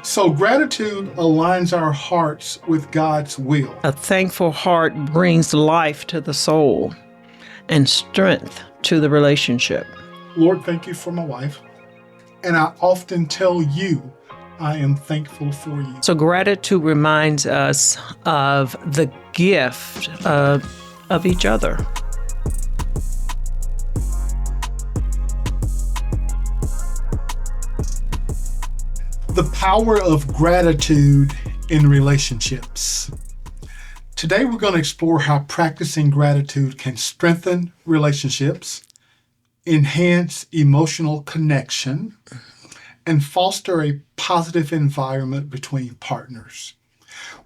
So gratitude aligns our hearts with God's will. A thankful heart brings life to the soul and strength to the relationship. Lord, thank you for my wife. And I often tell you, I am thankful for you. So gratitude reminds us of the gift of each other. The power of gratitude in relationships. Today, we're going to explore how practicing gratitude can strengthen relationships, enhance emotional connection, and foster a positive environment between partners.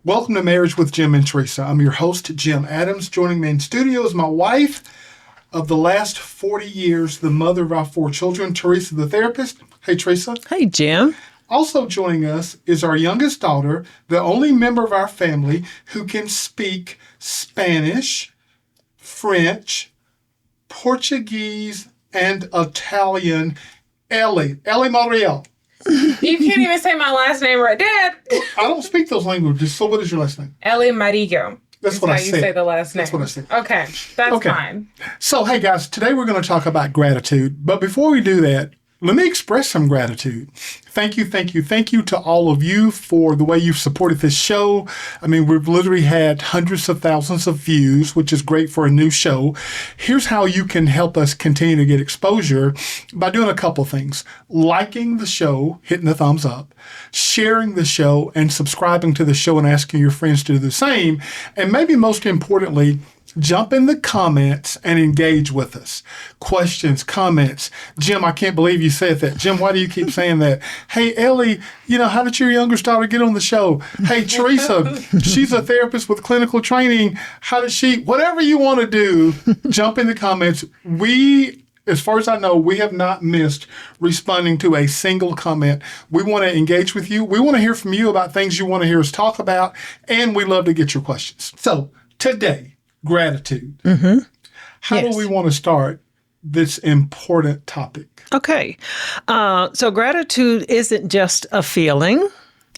Welcome to Marriage with Jim and Teresa. I'm your host, Jim Adams. Joining me in studio is my wife of the last 40 years, the mother of our 4 children, Teresa, the therapist. Hey, Teresa. Hey, Jim. Also joining us is our youngest daughter, the only member of our family who can speak Spanish, French, Portuguese, and Italian, Ellie Mariel. You can't even say my last name right, Dad. I don't speak those languages, so what is your last name? Ellie Marigo. That's what I said. How you say the last name. That's what I said. Okay, that's fine. So, hey guys, today we're going to talk about gratitude. But before we do that, let me express some gratitude. Thank you to all of you for the way you've supported this show. I mean, we've literally had hundreds of thousands of views, which is great for a new show. Here's how you can help us continue to get exposure by doing a couple things. Liking the show, hitting the thumbs up, sharing the show, and subscribing to the show and asking your friends to do the same. And maybe most importantly, jump in the comments and engage with us. Questions, comments. Jim, I can't believe you said that. Jim, why do you keep saying that? Hey, Ellie, how did your youngest daughter get on the show? Hey, Teresa, she's a therapist with clinical training. How did she? Whatever you want to do, jump in the comments. As far as I know, we have not missed responding to a single comment. We want to engage with you. We want to hear from you about things you want to hear us talk about, and we love to get your questions. So today, gratitude. Mm-hmm. How do we want to start this important topic? Okay. So gratitude isn't just a feeling.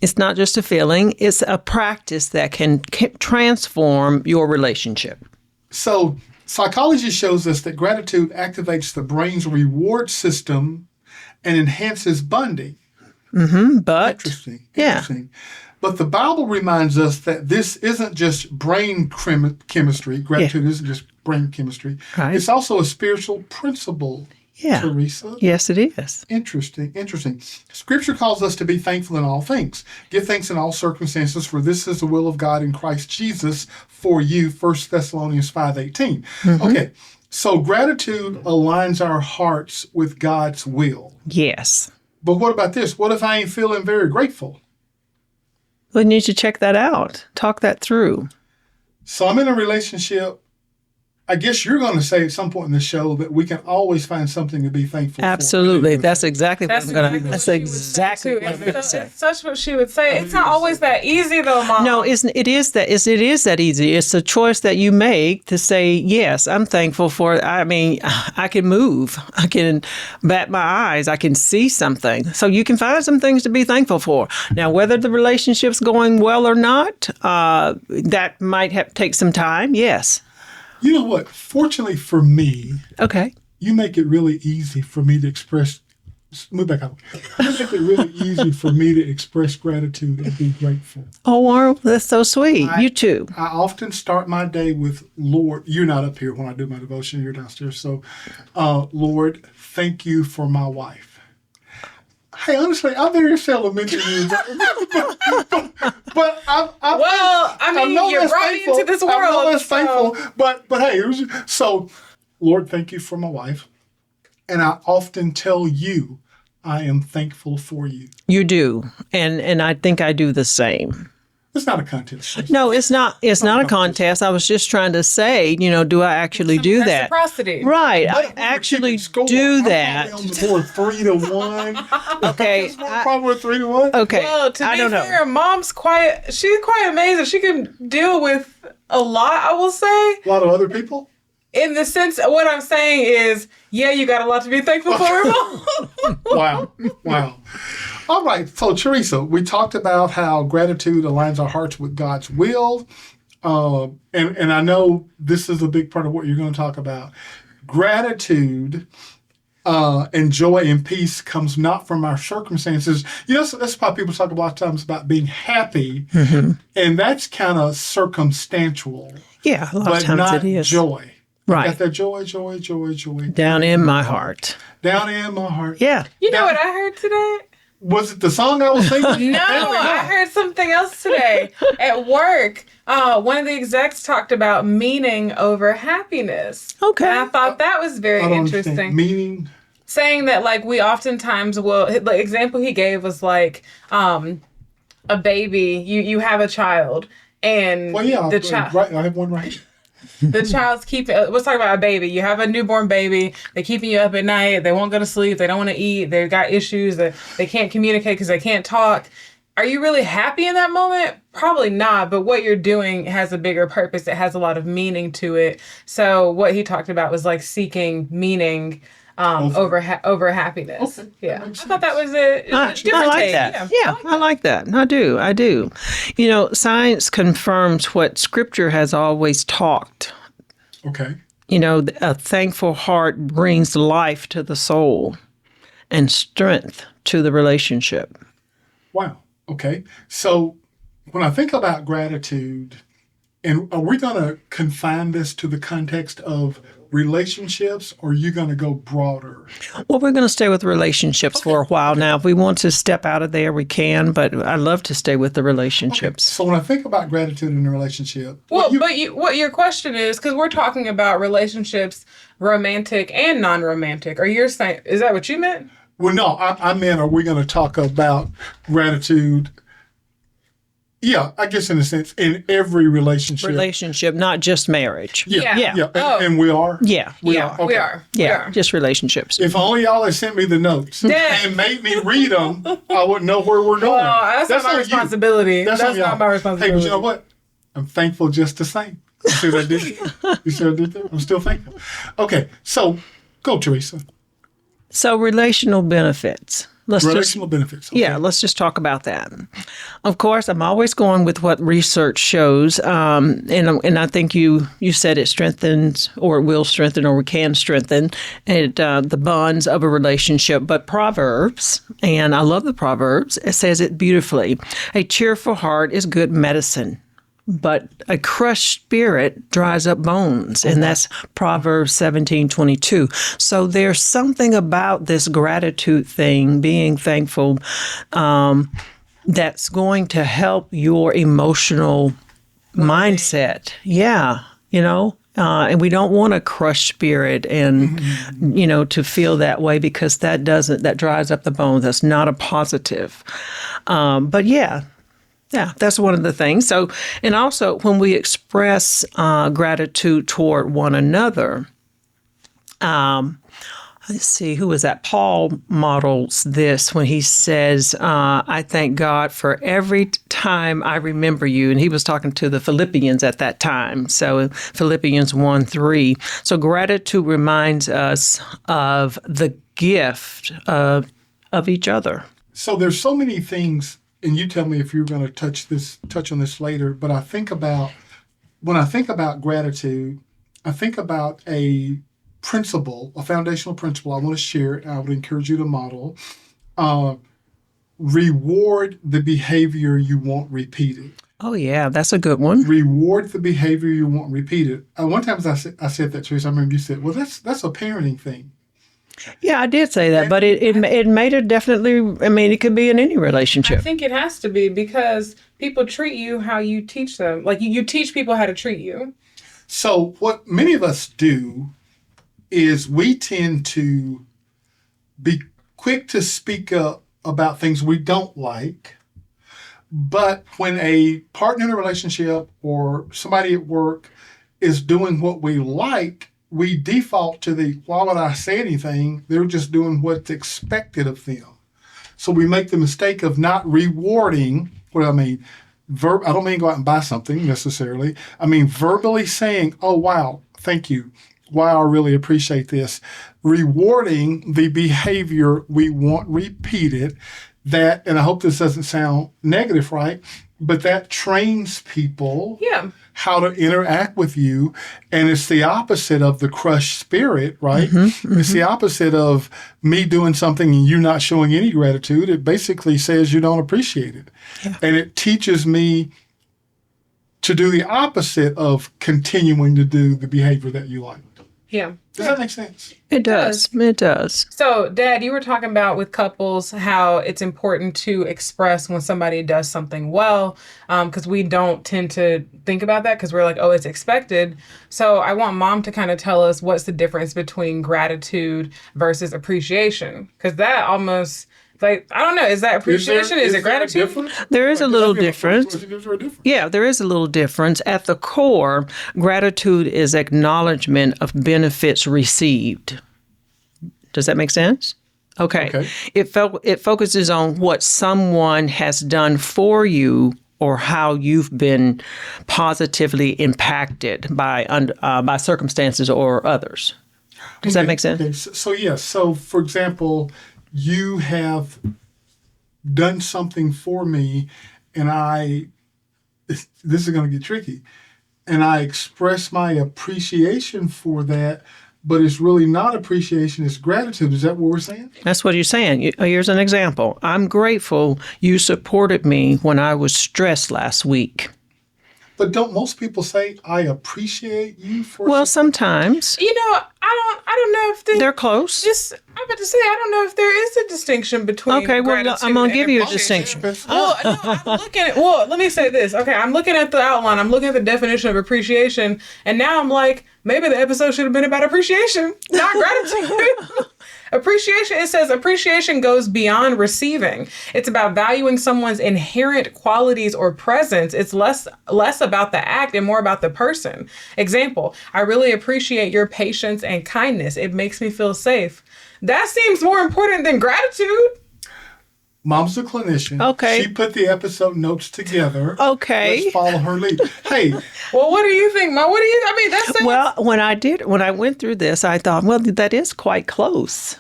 It's not just a feeling. It's a practice that can transform your relationship. So psychology shows us that gratitude activates the brain's reward system and enhances bonding. Mm-hmm. But Interesting. But the Bible reminds us that this isn't just brain chemistry. Gratitude isn't just brain chemistry. Right. It's also a spiritual principle, Teresa. Yes, it is. Interesting. Scripture calls us to be thankful in all things. Give thanks in all circumstances, for this is the will of God in Christ Jesus for you, 1 Thessalonians 5:18. Mm-hmm. Okay, so gratitude aligns our hearts with God's will. Yes. But what about this? What if I ain't feeling very grateful? Well, you need to check that out. Talk that through. So I'm in a relationship. I guess you're going to say at some point in the show that we can always find something to be thankful for. Absolutely. That's exactly what I'm going to. That's exactly what I'm going to say. It's such what she would say. It's not always that easy, though, Mom. No, it is that easy. It's a choice that you make to say, yes, I'm thankful for it. I mean, I can move. I can bat my eyes. I can see something. So you can find some things to be thankful for. Now, whether the relationship's going well or not, that might take some time. Yes. You know what? Fortunately for me, okay, you make it really easy for me to express. Move back up. You make it really easy for me to express gratitude and be grateful. Oh, wow, that's so sweet. You too. I often start my day with, Lord, you're not up here when I do my devotion. You're downstairs. So, Lord, thank you for my wife. Hey, honestly, I very seldom mention you, but you brought me into this world. I know that's thankful, but hey, so, Lord, thank you for my wife, and I often tell you, I am thankful for you. You do, and I think I do the same. It's not a contest. No, it's not. It's not a contest. I was just trying to say, do I actually do that? Reciprocity. Right. I actually do that. I'm on the board 3-1. Okay. Probably 3-1. Okay. Well, to I be don't fair, know. Mom's she's quite amazing. She can deal with a lot, I will say. A lot of other people? In the sense, what I'm saying is, yeah, you got a lot to be thankful for, Mom. Wow. All right. So, Teresa, we talked about how gratitude aligns our hearts with God's will. And I know this is a big part of what you're going to talk about. Gratitude and joy and peace comes not from our circumstances. You know, that's why people talk a lot of times about being happy, and that's kind of circumstantial. Yeah, a lot but of times not it is. joy. Right. Got that joy, joy, joy, joy. Down in my heart. Down in my heart. Yeah. You know what I heard today? Was it the song I was singing? No, I heard something else today at work. One of the execs talked about meaning over happiness. Okay. And I thought that was very I don't interesting. understand. Meaning? Saying that, like, we oftentimes will, the example he gave was like a baby, you have a child, and Well, yeah, the child. right. I have one right. The child's keeping, let's talk about a baby. You have a newborn baby. They're keeping you up at night. They won't go to sleep. They don't want to eat. They've got issues. They can't communicate because they can't talk. Are you really happy in that moment? Probably not. But what you're doing has a bigger purpose. It has a lot of meaning to it. So what he talked about was like seeking meaning over happiness. Okay, Yeah. I thought that was a different I like take. that. Yeah, I like that. I do. You know, science confirms what Scripture has always taught. Okay. You know, a thankful heart brings life to the soul and strength to the relationship. Wow. Okay. So when I think about gratitude, and are we going to confine this to the context of relationships, or are you going to go broader? Well, we're going to stay with relationships for a while now. If we want to step out of there, we can, but I love to stay with the relationships. So when I think about gratitude in a relationship, Well, what your question is, because we're talking about relationships, romantic and non-romantic. Are you saying, is that what you meant? well, no, I meant, are we going to talk about gratitude? Yeah, I guess in a sense, in every relationship. Relationship, not just marriage. Yeah. Yeah. Oh. And we are? Yeah. We Okay. are. Yeah, just relationships. If only y'all had sent me the notes Yeah. and made me read them, I wouldn't know where we're going. Well, that's not my on you. responsibility. That's on y'all. not my responsibility. Hey, but you know what? I'm thankful just the same. You see what I did? You see what I did there? I'm still thankful. Okay, so go, Teresa. So relational benefits. Relational benefits. Okay. Yeah, let's just talk about that. Of course, I'm always going with what research shows, and I think you said it strengthens, or it will strengthen, or we can strengthen the bonds of a relationship. But Proverbs, and I love the Proverbs, it says it beautifully. A cheerful heart is good medicine, but a crushed spirit dries up bones. And that's Proverbs 17:22. So there's something about this gratitude thing, being thankful, that's going to help your emotional mindset. Yeah, you know. And we don't want a crushed spirit and, you know, to feel that way, because that dries up the bones. That's not a positive. But yeah, that's one of the things. So, and also when we express gratitude toward one another, let's see, who was that? Paul models this when he says, I thank God for every time I remember you. And he was talking to the Philippians at that time. So Philippians 1:3. So gratitude reminds us of the gift of each other. So there's so many things, and you tell me if you're going to touch on this later, but when I think about gratitude, I think about a foundational principle I want to share, and I would encourage you to model. Reward the behavior you want repeated. Oh, yeah, that's a good one. Reward the behavior you want repeated. One time I said that, Teresa, I remember you said, well, that's a parenting thing. Yeah, I did say that, but it made it definitely, I mean, it could be in any I relationship. think it has to be, because people treat you how you teach them. Like you teach people how to treat you. So what many of us do is we tend to be quick to speak up about things we don't like. But when a partner in a relationship or somebody at work is doing what we like, we default to why would I say anything? They're just doing what's expected of them. So we make the mistake of not rewarding. What do I mean? I don't mean go out and buy something necessarily. I mean verbally saying, oh, wow, thank you. Wow, I really appreciate this. Rewarding the behavior we want repeated that, and I hope this doesn't sound negative, right? But that trains people Yeah. how to interact with you. And it's the opposite of the crushed spirit, right? It's the opposite of me doing something and you not showing any gratitude. It basically says you don't appreciate it. Yeah. And it teaches me to do the opposite of continuing to do the behavior that you like. Yeah. Does that make sense? It does. It does. So, Dad, you were talking about with couples how it's important to express when somebody does something well, because we don't tend to think about that because we're like, oh, it's expected. So I want Mom to kind of tell us what's the difference between gratitude versus appreciation, because that almost, like, I don't know, is that appreciation? Is it gratitude? There is a little difference. Yeah, there is a little difference. At the core, gratitude is acknowledgement of benefits received. Does that make sense? Okay. It focuses on what someone has done for you or how you've been positively impacted by circumstances or others. Does that make sense? Okay. So, yes. So, for example, you have done something for me, and this is going to get tricky, and I express my appreciation for that, but it's really not appreciation, it's gratitude. Is that what we're saying? That's what you're saying. Here's an example. I'm grateful you supported me when I was stressed last week. But don't most people say, I appreciate you for Well, sometimes. You know, I don't know if They're close. I'm about to say, I don't know if there is a distinction between Okay, well, gratitude I'm going to give you a and distinction. Well, no, I'm looking at, well, let me say this. Okay, I'm looking at the outline. I'm looking at the definition of appreciation. And now I'm like, maybe the episode should have been about appreciation, not gratitude. Appreciation, it says appreciation goes beyond receiving. It's about valuing someone's inherent qualities or presence. It's less about the act and more about the person. Example, I really appreciate your patience and kindness. It makes me feel safe. That seems more important than gratitude. Mom's a clinician. Okay. She put the episode notes together. Okay. Let's follow her lead. Hey. Well, what do you think, Mom? I mean, that's Well, when I went through this, I thought, well, that is quite close.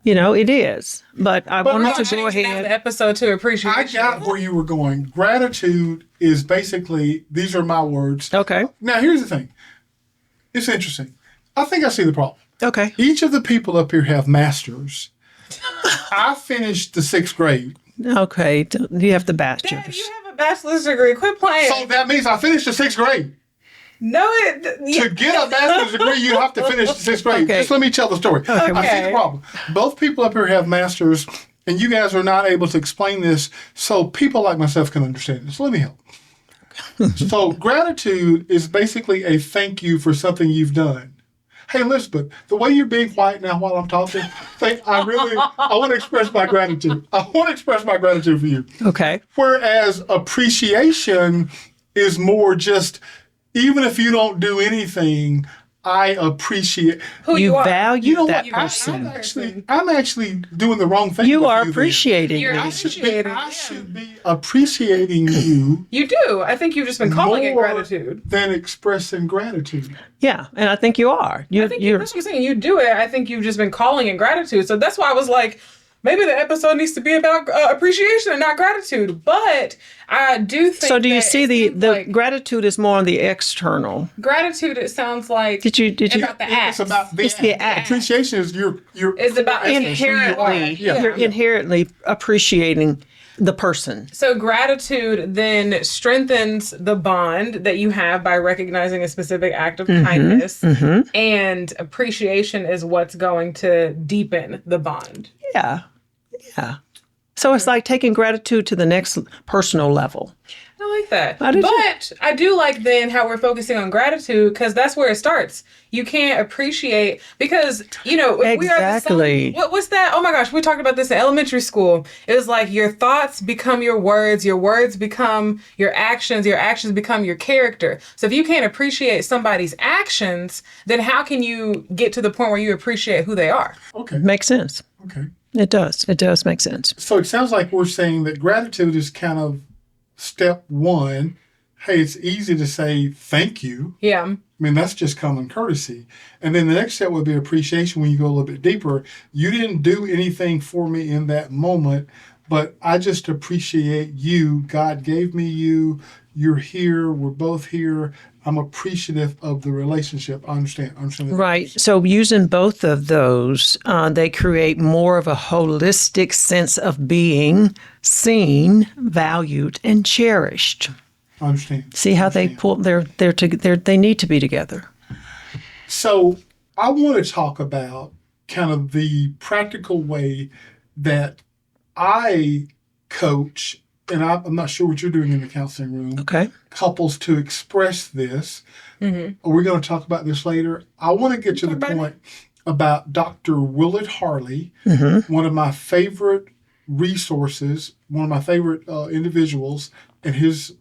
You know, it is. But I wanted to go the ahead. episode to appreciation. I got where you were going. Gratitude is basically, these are my words. Okay. Now, here's the thing. It's interesting. I think I see the problem. Okay. Each of the people up here have masters. I finished the 6th grade. Okay. You have the bachelor's. Dad, you have a bachelor's degree. Quit playing. So that means I finished the 6th grade. No, To get a bachelor's degree, you have to finish the 6th grade. Okay. Just let me tell the story. I see Okay. the problem. Both people up here have masters, and you guys are not able to explain this so people like myself can understand this. Let me help. So gratitude is basically a thank you for something you've done. Hey, Elizabeth, the way you're being quiet now while I'm talking, I want to express my gratitude. I want to express my gratitude for you. Okay. Whereas appreciation is more just, even if you don't do anything, I appreciate who You you are. value that are. person. I'm actually doing the wrong thing. You with are then. appreciating You're me. appreciating. I should be appreciating you You do. I think you've just been calling it more gratitude. than expressing gratitude. Yeah, and I think you are. I think that's what I'm saying. You do it. I think you've just been calling it gratitude. So that's why I was like, maybe the episode needs to be about appreciation and not gratitude. But I do think. So do you that see it the seems like gratitude is more on the external? gratitude? It sounds like Did you about the act. It's about the It's the act. act. Appreciation is your It's about inherently. Yeah. You're inherently appreciating the person. So gratitude then strengthens the bond that you have by recognizing a specific act of kindness, and appreciation is what's going to deepen the bond. Yeah. Yeah. So it's like taking gratitude to the next personal level. I like that. I do too. But I do like then how we're focusing on gratitude because that's where it starts. You can't appreciate because, you know, if we are the Exactly. sum, what's that? Oh my gosh, we talked about this in elementary school. It was like your thoughts become your words become your actions become your character. So if you can't appreciate somebody's actions, then how can you get to the point where you appreciate who they are? Okay. Makes sense. Okay. It does. It does make sense. So it sounds like we're saying that gratitude is kind of step one. Hey, it's easy to say thank you. Yeah. I mean, that's just common courtesy. And then the next step would be appreciation when you go a little bit deeper. You didn't do anything for me in that moment, but I just appreciate you. God gave me you. You're here. We're both here. I'm appreciative of the relationship. I understand. Right. So using both of those, they create more of a holistic sense of being seen, valued, and cherished. I understand. See how they pull? They need to be together. So I want to talk about kind of the practical way that I coach, and I'm not sure what you're doing in the counseling room. Okay. Couples to express this. Mm-hmm. Are we going to talk about this later? I want to get to the point about Dr. Willard Harley, one of my favorite resources, one of my favorite individuals, and his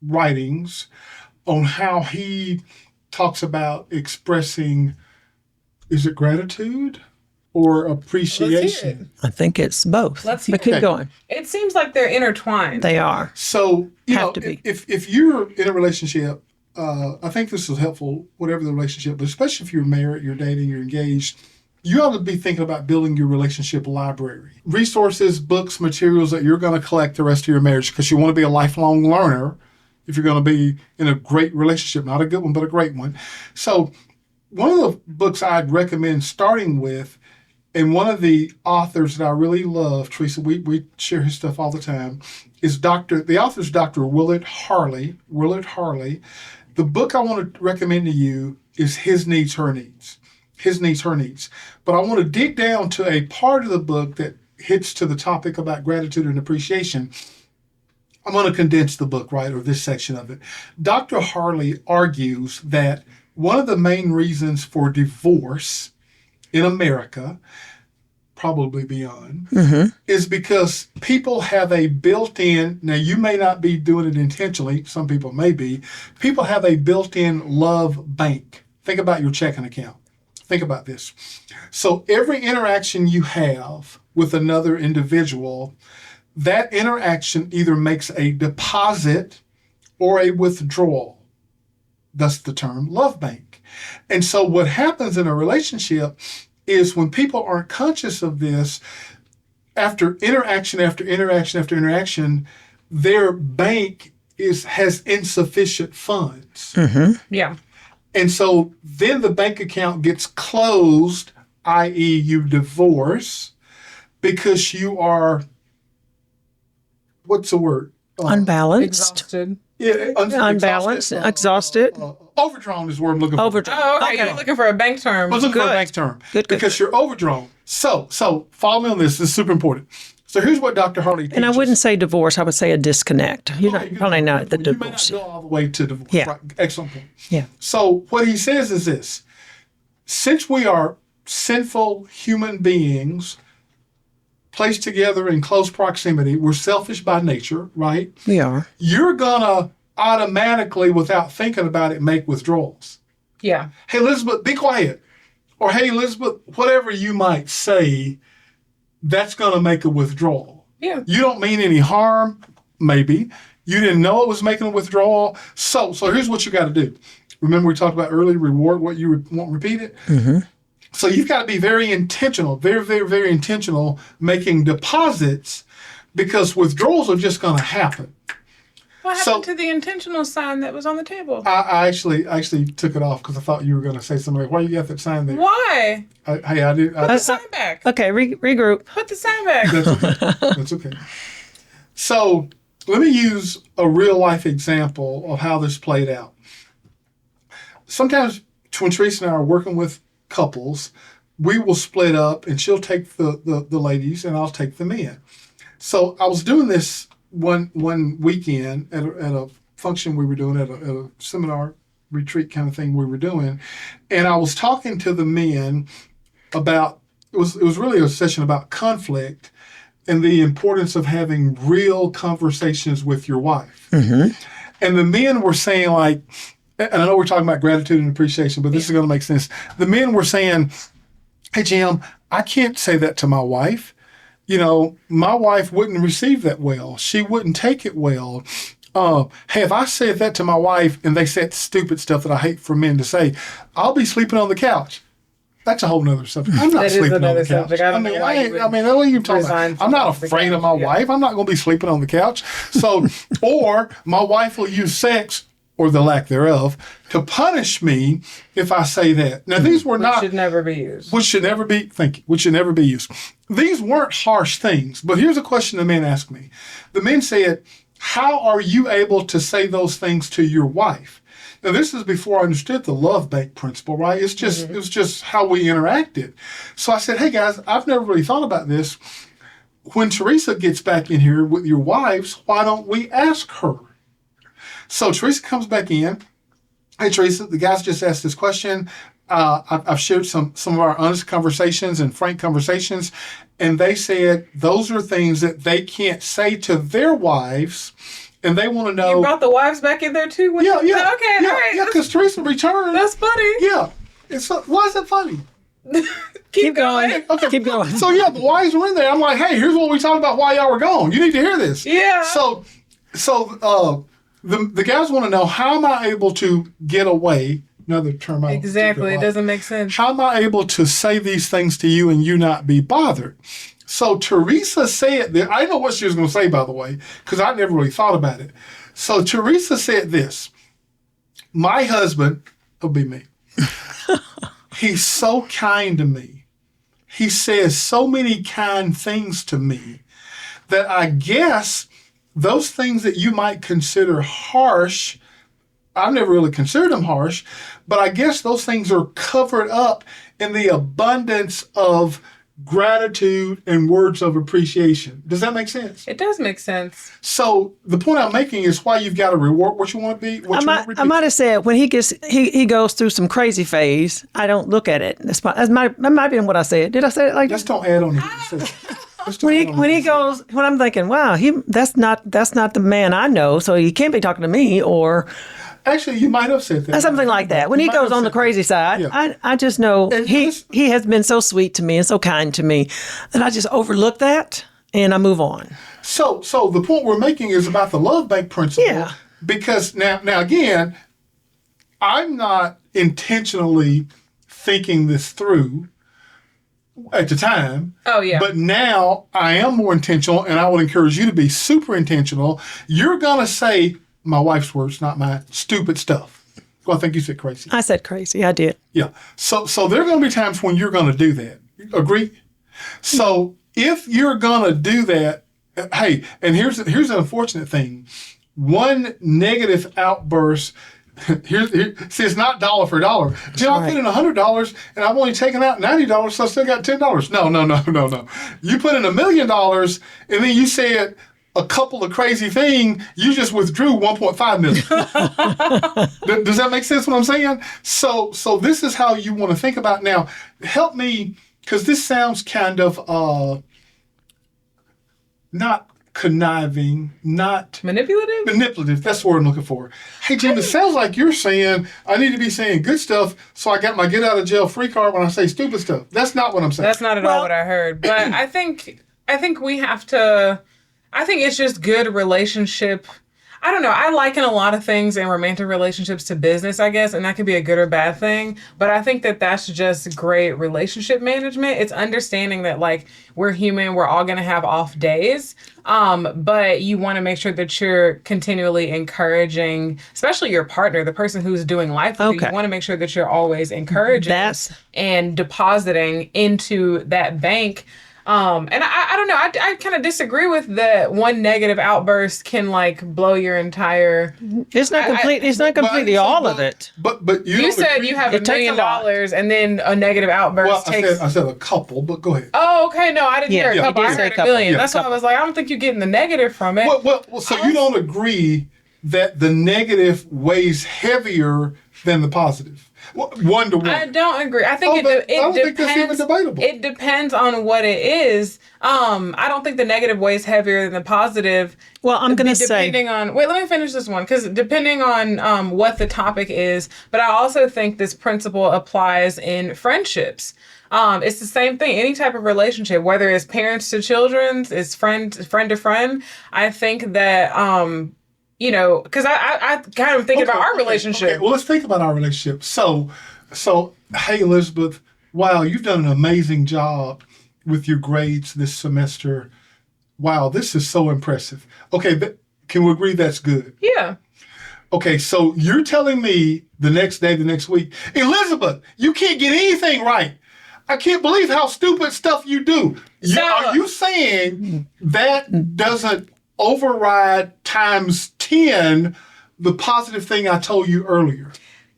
writings on how he talks about expressing, is it gratitude or appreciation? I think it's both. Let's but keep going. It seems like they're intertwined. They are. So, Have to be. If you're in a relationship, I think this is helpful, whatever the relationship, but especially if you're married, you're dating, you're engaged, you ought to be thinking about building your relationship library. Resources, books, materials that you're going to collect the rest of your marriage, because you want to be a lifelong learner if you're going to be in a great relationship, not a good one, but a great one. So one of the books I'd recommend starting with, and one of the authors that I really love, Teresa, we share his stuff all the time, is the author's Dr. Willard Harley. Willard Harley. The book I want to recommend to you is His Needs, Her Needs. His Needs, Her Needs. But I want to dig down to a part of the book that hits to the topic about gratitude and appreciation. I'm going to condense the book, right, or this section of it. Dr. Harley argues that one of the main reasons for divorce in America, probably beyond, is because people have a built-in, now you may not be doing it intentionally, some people may be, people have a built-in love bank. Think about your checking account. Think about this. So every interaction you have with another individual, that interaction either makes a deposit or a withdrawal. That's the term love bank. And so what happens in a relationship is when people aren't conscious of this, after interaction after interaction after interaction, their bank has insufficient funds. Yeah. And so then the bank account gets closed, i.e. you divorce, because you are, what's the word? Unbalanced. Exhausted. Yeah, Unbalanced. Exhausted. Overdrawn is the word I'm looking for. Overdrawn. Oh, okay. You're looking for a bank term. I was looking for a bank term. Good. Because you're overdrawn. So follow me on this. This is super important. So here's what Dr. Harley teaches. And I wouldn't say divorce. I would say a disconnect. Probably not the divorce. You may not go all the way to divorce. Yeah. Right. Excellent point. Yeah. So what he says is this. Since we are sinful human beings placed together in close proximity, we're selfish by nature, right? We are. You're going to automatically, without thinking about it, make withdrawals. Yeah. Hey, Elizabeth, be quiet. Or, hey, Elizabeth, whatever you might say, that's going to make a withdrawal. Yeah. You don't mean any harm, maybe. You didn't know it was making a withdrawal. So here's what you got to do. Remember we talked about earlier, reward what you want repeated? So you've got to be very intentional, very, very, very intentional making deposits, because withdrawals are just going to happen. What happened to the intentional sign that was on the table? I actually took it off because I thought you were going to say something. Why you got that sign there? Why? I did. Put the sign back. Okay, regroup. Put the sign back. That's okay. That's okay. So let me use a real life example of how this played out. Sometimes when Teresa and I are working with couples, we will split up and she'll take the ladies and I'll take the men. So I was doing this one weekend at a function we were doing, at a seminar retreat kind of thing we were doing, and I was talking to the men about, it was really a session about conflict and the importance of having real conversations with your wife. And the men were saying, like, and I know we're talking about gratitude and appreciation, but this is going to make sense. The men were saying, hey, Jim, I can't say that to my wife. You know, my wife wouldn't receive that well. She wouldn't take it well. Hey, if I said that to my wife and they said stupid stuff that I hate for men to say, I'll be sleeping on the couch. That's a whole nother subject. I'm not That is sleeping on the another couch. subject. I don't know why you would what are you talking resign about? from I'm not the afraid of my couch, yeah. wife. I'm not going to be sleeping on the couch. So, or my wife will use sex or the lack thereof to punish me if I say that. Now, these were not. should never be used. Which should never be. Thank you. Which should never be used. These weren't harsh things. But here's a question the men asked me. The men said, "How are you able to say those things to your wife?" Now, this is before I understood the love bank principle, right? It's just it was just how we interacted. So I said, "Hey guys, I've never really thought about this. When Teresa gets back in here with your wives, why don't we ask her?" So Teresa comes back in. "Hey Teresa, the guys just asked this question. I've shared some of our honest conversations and frank conversations, and they said those are things that they can't say to their wives." And they want to know. You brought the wives back in there too? Yeah. Okay, all right. Yeah, because Teresa returned. That's funny. Yeah. Why is that funny? Keep going. Okay. Keep going. So, yeah, the wives were in there. I'm like, hey, here's what we talked about while y'all were gone. You need to hear this. Yeah. So the guys want to know, how am I able to get away? Another term. Exactly. It doesn't make sense. How am I able to say these things to you and you not be bothered? So Teresa said that, I know what she was going to say, by the way, because I never really thought about it. So Teresa said this: "My husband," it'll be me, "he's so kind to me. He says so many kind things to me that I guess those things that you might consider harsh, I've never really considered them harsh, but I guess those things are covered up in the abundance of gratitude and words of appreciation." Does that make sense? It does make sense. So the point I'm making is why you've got to reward what you want to be. I might have said when he goes through some crazy phase, I don't look at it. That might be what I said. Did I say it like that? Just don't add on it. When I'm thinking, wow, that's not the man I know, so he can't be talking to me, or Actually, you might have said that. something like that. When he goes on the crazy side, Yeah. I just know And he has been so sweet to me and so kind to me that I just overlook that and I move on. So the point we're making is about the love bank principle. Yeah. Because now again, I'm not intentionally thinking this through at the time. Oh, yeah. But now I am more intentional, and I would encourage you to be super intentional. You're going to say, my wife's words, not mine, stupid stuff. Well, I think you said crazy. I said crazy. I did. Yeah. So there are going to be times when you're going to do that. Agree? So if you're going to do that, hey, and here's an unfortunate thing. One negative outburst, see, it's not dollar for dollar. Jim, I put in $100 and I've only taken out $90, so I still got $10. No. You put in $1 million and then you said a couple of crazy things, you just withdrew 1.5 million. Does that make sense what I'm saying? So this is how you want to think about it. Now. Help me, because this sounds kind of not conniving, not Manipulative? That's the word I'm looking for. Hey, Jim, it sounds like you're saying I need to be saying good stuff, so I got my get out of jail free card when I say stupid stuff. That's not what I'm saying. That's not at all what I heard. But I think we have to. I think it's just good relationship. I don't know. I liken a lot of things in romantic relationships to business, I guess, and that could be a good or bad thing. But I think that that's just great relationship management. It's understanding that, like, we're human. We're all going to have off days. But you want to make sure that you're continually encouraging, especially your partner, the person who's doing life with you. You want to make sure that you're always encouraging and depositing into that bank. And I don't know. I kind of disagree with that. One negative outburst can like blow your entire. It's not complete. It's not completely all of it. But you said you have $1 million and then a negative outburst takes. I said a couple, but go ahead. Oh, okay. No, I didn't hear a couple. I heard $1 million. Yeah, that's why I was like, I don't think you're getting the negative from it. Well, so you don't agree that the negative weighs heavier than the positive? 1 to 1. I don't agree. I think it think that's even debatable. It depends on what it is. I don't think the negative weighs heavier than the positive. Well, I'm going to say. Wait, let me finish this one. Because depending on what the topic is, but I also think this principle applies in friendships. It's the same thing. Any type of relationship, whether it's parents to children, it's friend to friend. I think that. Because I kind of think about our relationship. Okay. Well, let's think about our relationship. So, hey, Elizabeth, wow, you've done an amazing job with your grades this semester. Wow, this is so impressive. Okay, can we agree that's good? Yeah. Okay, so you're telling me the next day, the next week, Elizabeth, you can't get anything right. I can't believe how stupid stuff you do. Are you saying that doesn't override times 10 the positive thing I told you earlier?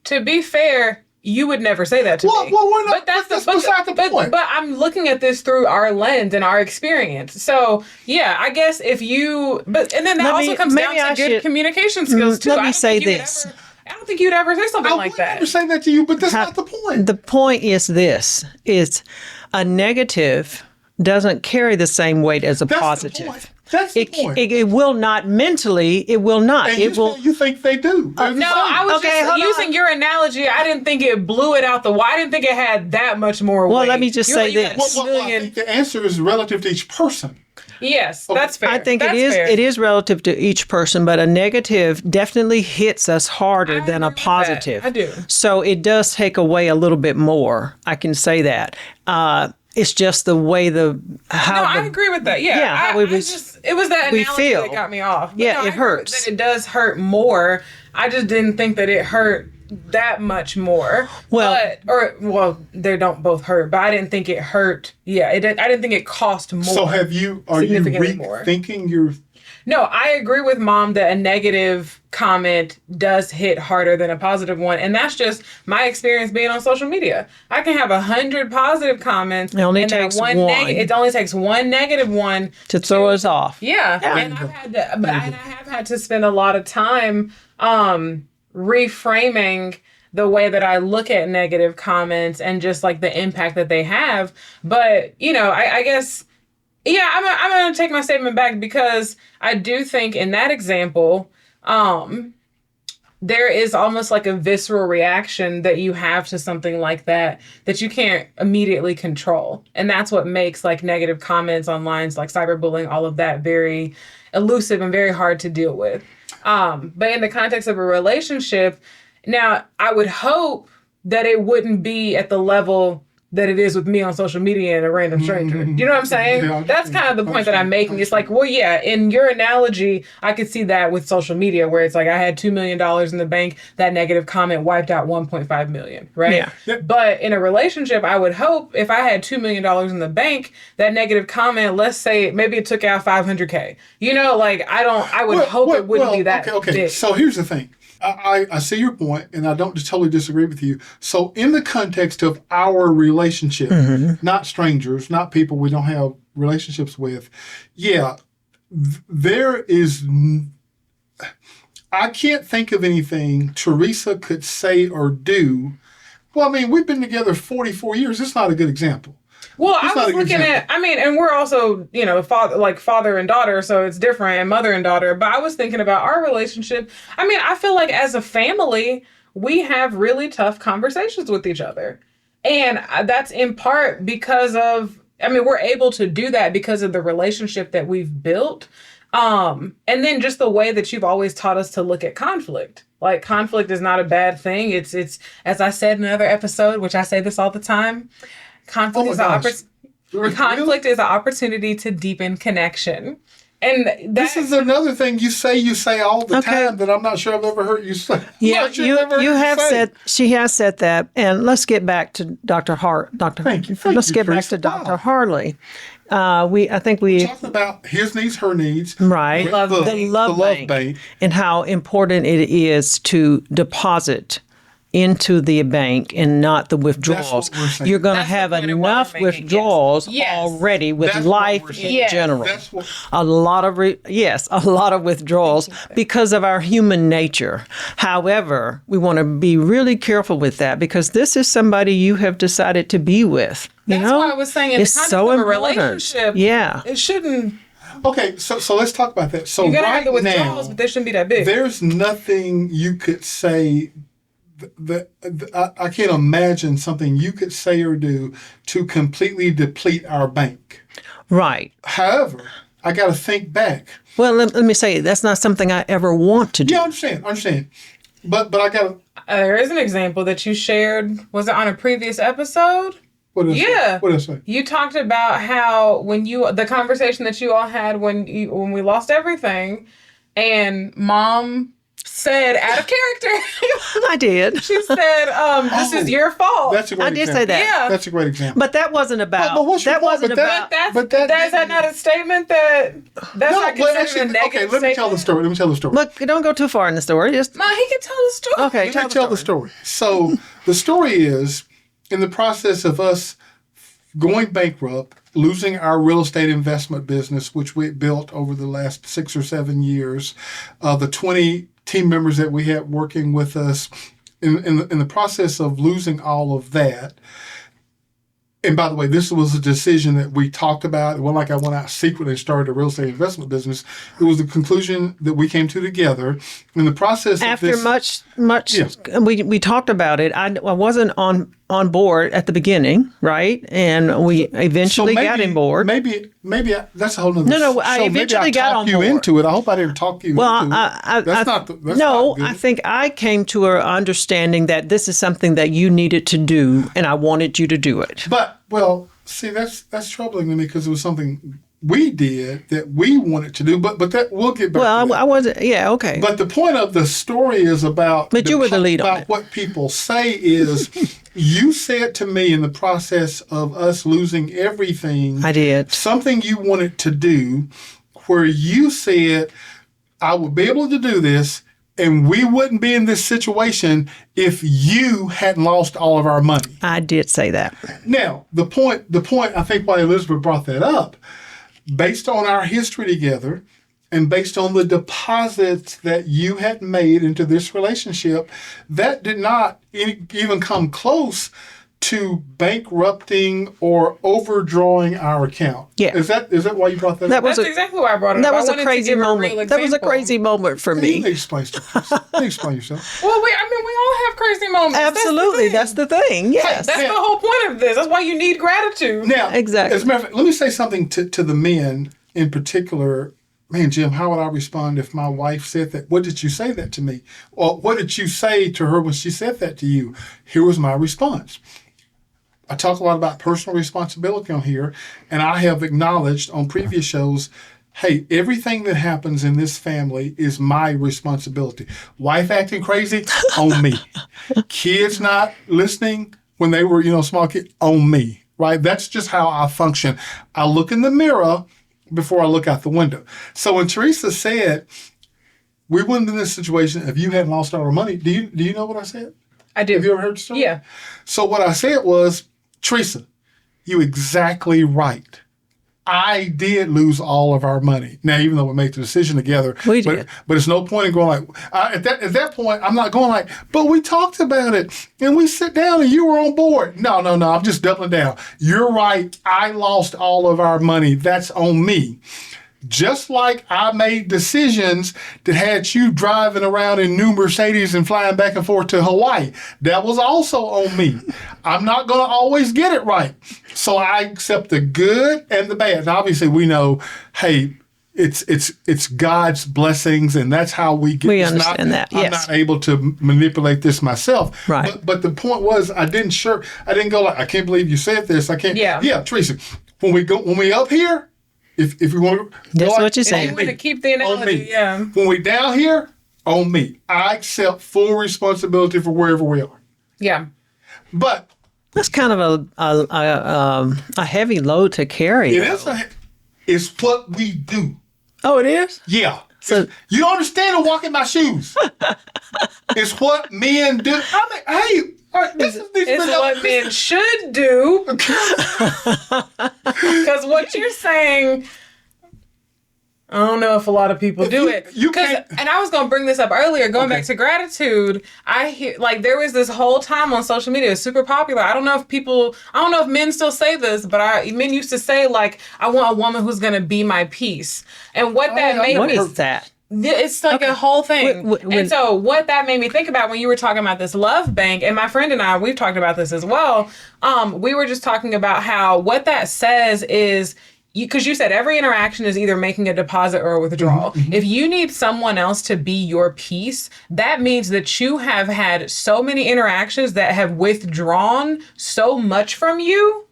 To be fair, you would never say that to me. Well, we're not, but that's beside the point. But I'm looking at this through our lens and our experience. So yeah, I guess if you, and then that also comes down to good communication skills too. Let me say this. I don't think you'd ever say something like that. I would never say that to you, but that's not the point. The point is this: is a negative doesn't carry the same weight as a positive. That's the point. It will not mentally. It will not. And it will. You think they do? No, I was just using your analogy. I didn't think it blew it out the. I didn't think it had that much more weight. Well, let me just say this. Well, I think the answer is relative to each person. Yes, that's fair. I think that's it is. fair. It is relative to each person, but a negative definitely hits us harder than a positive. I do. So it does take away a little bit more. I can say that. It's just the way I agree with that. Yeah, it was that analogy that got me off. But yeah, it hurts. That it does hurt more. I just didn't think that it hurt that much more. Well, they don't both hurt, but I didn't think it hurt. Yeah, I didn't think it cost more. So are you rethinking your? No, I agree with Mom that a negative comment does hit harder than a positive one. And that's just my experience being on social media. I can have 100 positive comments. It only takes one. It only takes one negative one to throw us off. Yeah. And I have had to spend a lot of time reframing the way that I look at negative comments and just like the impact that they have. But, I guess... Yeah, I'm going to take my statement back because I do think in that example, there is almost like a visceral reaction that you have to something like that you can't immediately control. And that's what makes like negative comments online, like cyberbullying, all of that very elusive and very hard to deal with. But in the context of a relationship, now I would hope that it wouldn't be at the level that it is with me on social media and a random stranger. You know what I'm saying? Yeah, that's kind of the point that I'm making. It's like, well, yeah, in your analogy, I could see that with social media where it's like I had $2 million in the bank, that negative comment wiped out $1.5 million, right? Yeah. But in a relationship, I would hope if I had $2 million in the bank, that negative comment, let's say maybe it took out $500K. I would hope it wouldn't be that big. So here's the thing. I see your point, and I don't totally disagree with you. So in the context of our relationship, not strangers, not people we don't have relationships with, there is... I can't think of anything Teresa could say or do. Well, I mean, we've been together 44 years. It's not a good example. Well, I was looking at, and we're also, father and daughter, so it's different, and mother and daughter. But I was thinking about our relationship. I feel like as a family, we have really tough conversations with each other. And that's in part because of, we're able to do that because of the relationship that we've built. And then just the way that you've always taught us to look at conflict. Like, conflict is not a bad thing. It's as I said in another episode, which I say this all the time, conflict is an opportunity to deepen connection. And this is another thing you say all the time that I'm not sure I've ever heard you say. Yeah, she has said that. And let's get back to Dr. Hart. Thank you. Let's get back to Dr. Harley. I think we talked about his needs, her needs, right? The love bank, and how important it is to deposit into the bank and not the withdrawals. You're going to have enough withdrawals already with life in general. A lot of withdrawals because of our human nature. However, we want to be really careful with that because this is somebody you have decided to be with. That's why I was saying in the context of a relationship, it shouldn't. Okay, so let's talk about that. So you gotta have the withdrawals, but they shouldn't be that big. There's nothing you could say. I can't imagine something you could say or do to completely deplete our bank. Right. However, I got to think back. Well, let me say, that's not something I ever want to do. Yeah, I understand. But I got to... There is an example that you shared. Was it on a previous episode? What did I say? Yeah. What did I say? You talked about how the conversation that you all had when we lost everything, and Mom said out of character. I did. She said, "This is your fault." That's a great I did example. say that. Yeah. That's a great example. But that wasn't about. But what's your that point? wasn't But about. Is that not a statement that's not considered a negative okay, let me tell the story. Let me tell the story. Look, don't go too far in the story. Just Ma, he can tell the story. okay. Let me tell the story. So the story is, in the process of us going bankrupt, losing our real estate investment business, which we had built over the last 6 or 7 years, the 20 team members that we had working with us, in the process of losing all of that. And by the way, this was a decision that we talked about. It wasn't like I went out secretly and started a real estate investment business. It was the conclusion that we came to together. In the process after of this, much, Yes. we talked about it. I wasn't on board at the beginning, right? And we eventually got on board. Maybe that's a whole nother. No, I show. eventually maybe I got talked on you board. into it. I hope I didn't talk you Well, into it. That's not good. I think I came to an understanding that this is something that you needed to do, and I wanted you to do it. But see, that's troubling to me because it was something we did that we wanted to do. But that we'll get back. Well, to that. I wasn't. Yeah, okay. But the point of the story is about. But you were the lead on about it. what people say is, you said to me in the process of us losing everything. I did. Something you wanted to do, where you said, "I would be able to do this." And we wouldn't be in this situation if you hadn't lost all of our money. I did say that. Now, the point, I think why Elizabeth brought that up, based on our history together and based on the deposits that you had made into this relationship, that did not even come close to bankrupting or overdrawing our account. Yeah. Is that why you brought that up? That's exactly why I brought it up. That I was a wanted to crazy give real moment. That was a example. crazy moment for You me. explain yourself. You explain yourself. Well, we all have crazy moments. Absolutely, that's the thing. Yes. That's the whole point of this. That's why you need gratitude. Now, Exactly. As a matter of fact, let me say something to the men in particular. Man, Jim, how would I respond if my wife said that? What did you say that to me? Or what did you say to her when she said that to you? Here was my response. I talk a lot about personal responsibility on here, and I have acknowledged on previous shows, hey, everything that happens in this family is my responsibility. Wife acting crazy, on me. Kids not listening when they were, small kids, on me, right? That's just how I function. I look in the mirror before I look out the window. So when Teresa said, we wouldn't be in this situation if you hadn't lost all our money, do you know what I said? I do. Have you ever heard the story? Yeah. So what I said was, Teresa, you exactly right. I did lose all of our money. Now, even though we made the decision together, We did. But it's no point in going like, at that point, I'm not going like, but we talked about it and we sit down and you were on board. No, I'm just doubling down. You're right. I lost all of our money. That's on me. Just like I made decisions that had you driving around in new Mercedes and flying back and forth to Hawaii. That was also on me. I'm not going to always get it right. So I accept the good and the bad. And obviously we know, hey, it's God's blessings, and that's how we get. We understand that. I'm Yes. not able to manipulate this myself. Right. But the point was, I didn't go like, I can't believe you said this. I can't. Yeah. Teresa, when we up here, if we want to, That's go what you're If saying. you want to keep the on analogy, me. yeah. When we down here, on me. I accept full responsibility for wherever we are. Yeah. But That's kind of a heavy load to carry. it's what we do. Oh, it is? Yeah. So You don't understand to walk in my shoes. It's what men do. I mean, hey, all right, It's what men should do. Because what you're saying, I don't know if a lot of people do it. You can't. And I was going to bring this up earlier, going back to gratitude. I hear, there was this whole time on social media, it was super popular. I don't know if men still say this, but men used to say, I want a woman who's going to be my peace. And what that made what me... is that? It's like a whole thing. When- and so what that made me think about when you were talking about this love bank, and my friend and I, we've talked about this as well. We were just talking about how what that says is, because you said every interaction is either making a deposit or a withdrawal. Mm-hmm. If you need someone else to be your peace, that means that you have had so many interactions that have withdrawn so much from you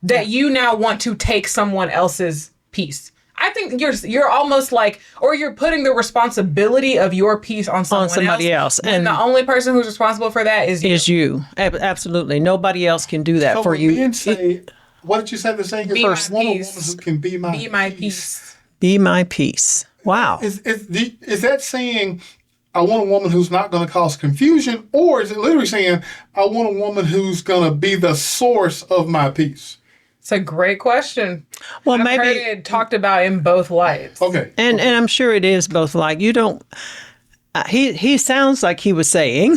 that you now want to take someone else's piece. I think you're almost like, or you're putting the responsibility of your piece on somebody else. And the only person who's responsible for that is you. Absolutely. Nobody else can do that for you. Men say, what did you say the saying? Be my woman peace. who can be my Peace. Be my peace. Wow. Is that saying, I want a woman who's not going to cause confusion? Or is it literally saying, I want a woman who's going to be the source of my peace? It's a great question. Well, I've maybe heard it talked about in both lights. Okay. And I'm sure it is both like you don't. He sounds like he was saying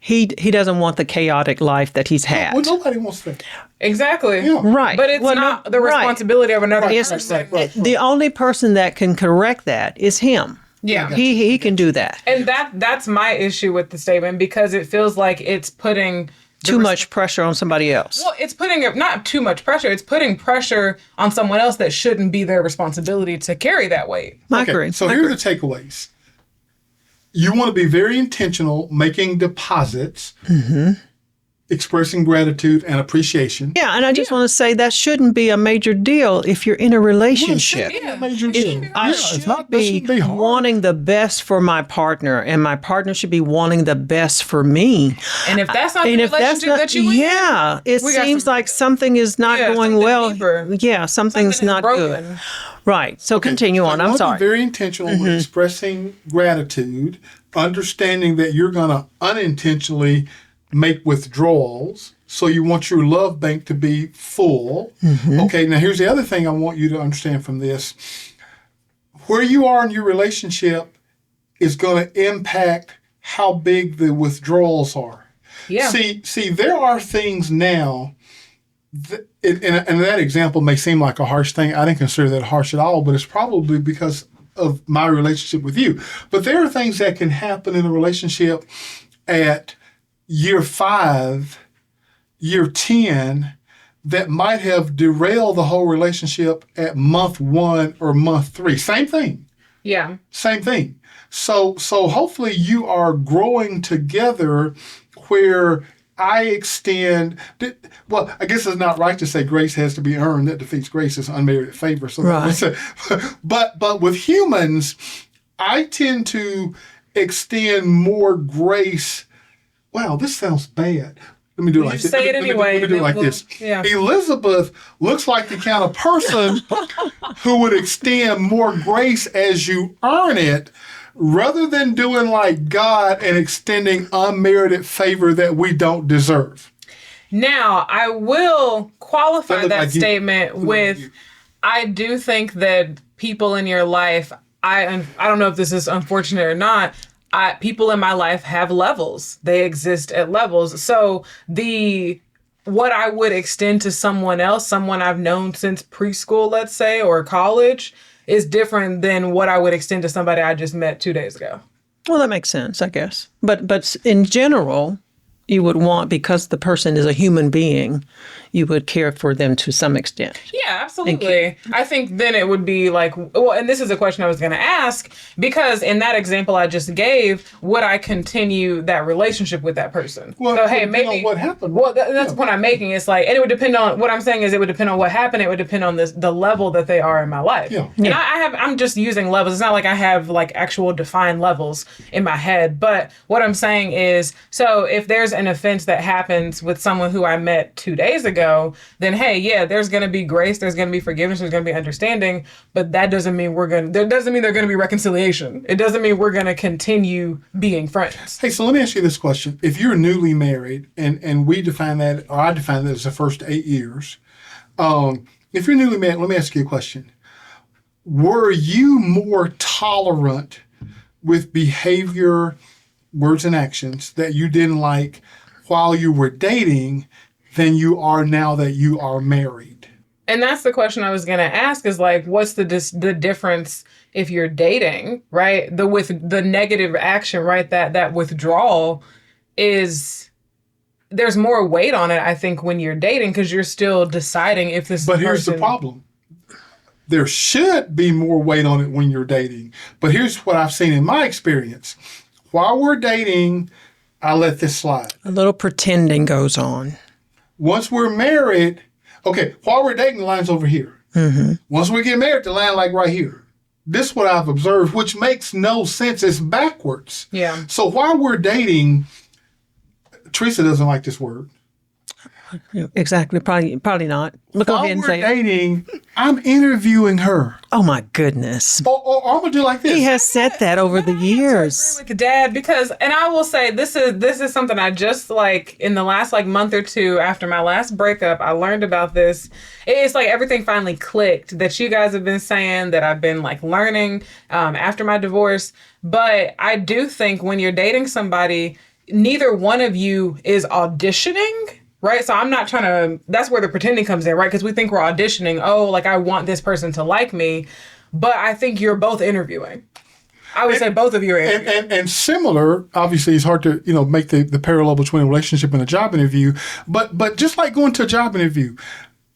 he doesn't want the chaotic life that he's had. Well, nobody wants that. Exactly. Yeah. Right. But it's not the responsibility of another person. The only person that can correct that is him. Yeah. He can do that. And that's my issue with the statement, because it feels like it's putting Too much pressure on somebody else. Well, it's putting not too much pressure. It's putting pressure on someone else that shouldn't be their responsibility to carry that weight. I agree. So here are the takeaways. You want to be very intentional, making deposits, expressing gratitude and appreciation. Yeah, and I just want to say that shouldn't be a major deal if you're in a relationship. I should be wanting the best for my partner, and my partner should be wanting the best for me. And if that's not the relationship that you in, it seems like something is not going well. Deeper. Yeah, something's not broken. good. Right. So continue on. I'm sorry. Be very intentional with expressing gratitude, understanding that you're going to unintentionally make withdrawals. So you want your love bank to be full. Okay, now here's the other thing I want you to understand from this. Where you are in your relationship is going to impact how big the withdrawals are. Yeah. See, there are things now, and that example may seem like a harsh thing. I didn't consider that harsh at all, but it's probably because of my relationship with you. But there are things that can happen in a relationship at year 5, year 10, that might have derailed the whole relationship at month 1 or month 3. Same thing. Yeah. Same thing. So hopefully you are growing together where I extend. Well, I guess it's not right to say grace has to be earned. That defeats grace as unmerited favor. So right. But with humans, I tend to extend more grace. Wow, this sounds bad. Let me do it like this. Say it anyway. Let me do it like this. Yeah. Elizabeth looks like the kind of person who would extend more grace as you earn it, rather than doing like God and extending unmerited favor that we don't deserve. Now, I will qualify that statement with, I do think that people in your life, I don't know if this is unfortunate or not, people in my life have levels. They exist at levels. So what I would extend to someone else, someone I've known since preschool, let's say, or college, is different than what I would extend to somebody I just met 2 days ago. Well, that makes sense, I guess. But in general, you would want, because the person is a human being, you would care for them to some extent. Yeah, absolutely. I think then it would be like, well, and this is a question I was going to ask, because in that example I just gave, would I continue that relationship with that person? Well, so, hey, maybe what happened. Well, that's the point I'm making. It's like, and it would depend on, what I'm saying is it would depend on what happened. It would depend on the level that they are in my life. Yeah. And I'm just using levels. It's not like I have like actual defined levels in my head. But what I'm saying is, so if there's an offense that happens with someone who I met 2 days ago, then hey, yeah, there's going to be grace, there's going to be forgiveness, there's going to be understanding, but that doesn't mean there's going to be reconciliation. It doesn't mean we're going to continue being friends. Hey, so let me ask you this question. If you're newly married, and we define that, or I define that as the first 8 years, if you're newly married, let me ask you a question. Were you more tolerant with behavior, words, and actions that you didn't like while you were dating than you are now that you are married? And that's the question I was going to ask, is like, what's the difference if you're dating, right? The negative action, right? That withdrawal is, there's more weight on it, I think, when you're dating, because you're still deciding if this But here's the problem. There should be more weight on it when you're dating. But here's what I've seen in my experience. While we're dating, I let this slide. A little pretending goes on. Once we're married, Okay, while we're dating, the line's over here. Once we get married, the line like right here. This is what I've observed, which makes no sense. It's backwards. Yeah. So while we're dating, Teresa doesn't like this word. Exactly. Probably not. But go While ahead and we're say it. dating, I'm interviewing her. Oh my goodness. Or I'm gonna do like this. He has said that over the years. I agree with Dad because, and I will say this is something I just like in the last like month or two after my last breakup, I learned about this. It's like everything finally clicked that you guys have been saying that I've been like learning after my divorce. But I do think when you're dating somebody, neither one of you is auditioning. Right. So I'm not trying to, that's where the pretending comes in, right? Because we think we're auditioning. Oh, like I want this person to like me. But I think you're both interviewing. I would say both of you are interviewing. And similar, obviously it's hard to, make the parallel between a relationship and a job interview. But just like going to a job interview.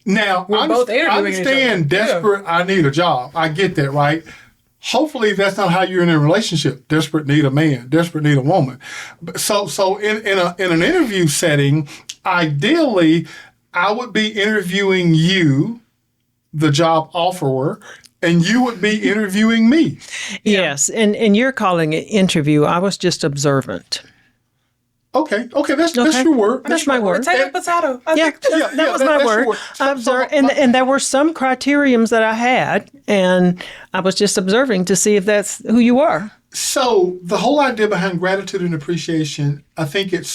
Now, We're both interviewing I understand each other. desperate, I need a job. I get that, right? Hopefully that's not how you're in a relationship. Desperate need a man, desperate need a woman. So in an interview setting, ideally, I would be interviewing you, the job offerer, and you would be interviewing me. Yes. And you're calling it interview. I was just observant. Okay, that's your word. That's my word. Potato. Yeah, that was my that's word. your word. I observed, and there were some criteriums that I had, and I was just observing to see if that's who you are. So the whole idea behind gratitude and appreciation, I think it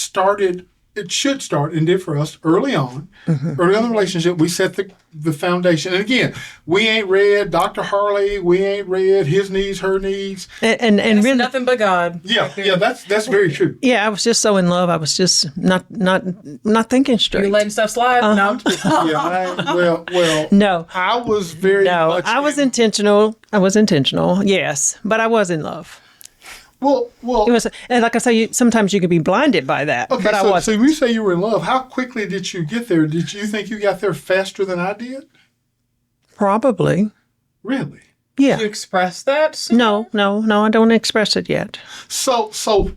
should start, and did for us early on. Early on in the relationship, we set the foundation. And again, we ain't read Dr. Harley, we ain't read his needs, her needs. And It's really, nothing but God. Yeah, that's very true. yeah, I was just so in love. I was just not thinking You straight. letting stuff slide? No. Well, No. I was very No, much I was intentional. Yes, but I was in love. Well, It was, and like I say, sometimes you can be blinded by that. okay, but I so wasn't. when you say you were in love, how quickly did you get there? Did you think you got there faster than I did? Probably. Really? Yeah. You express that? No, I don't express it yet. So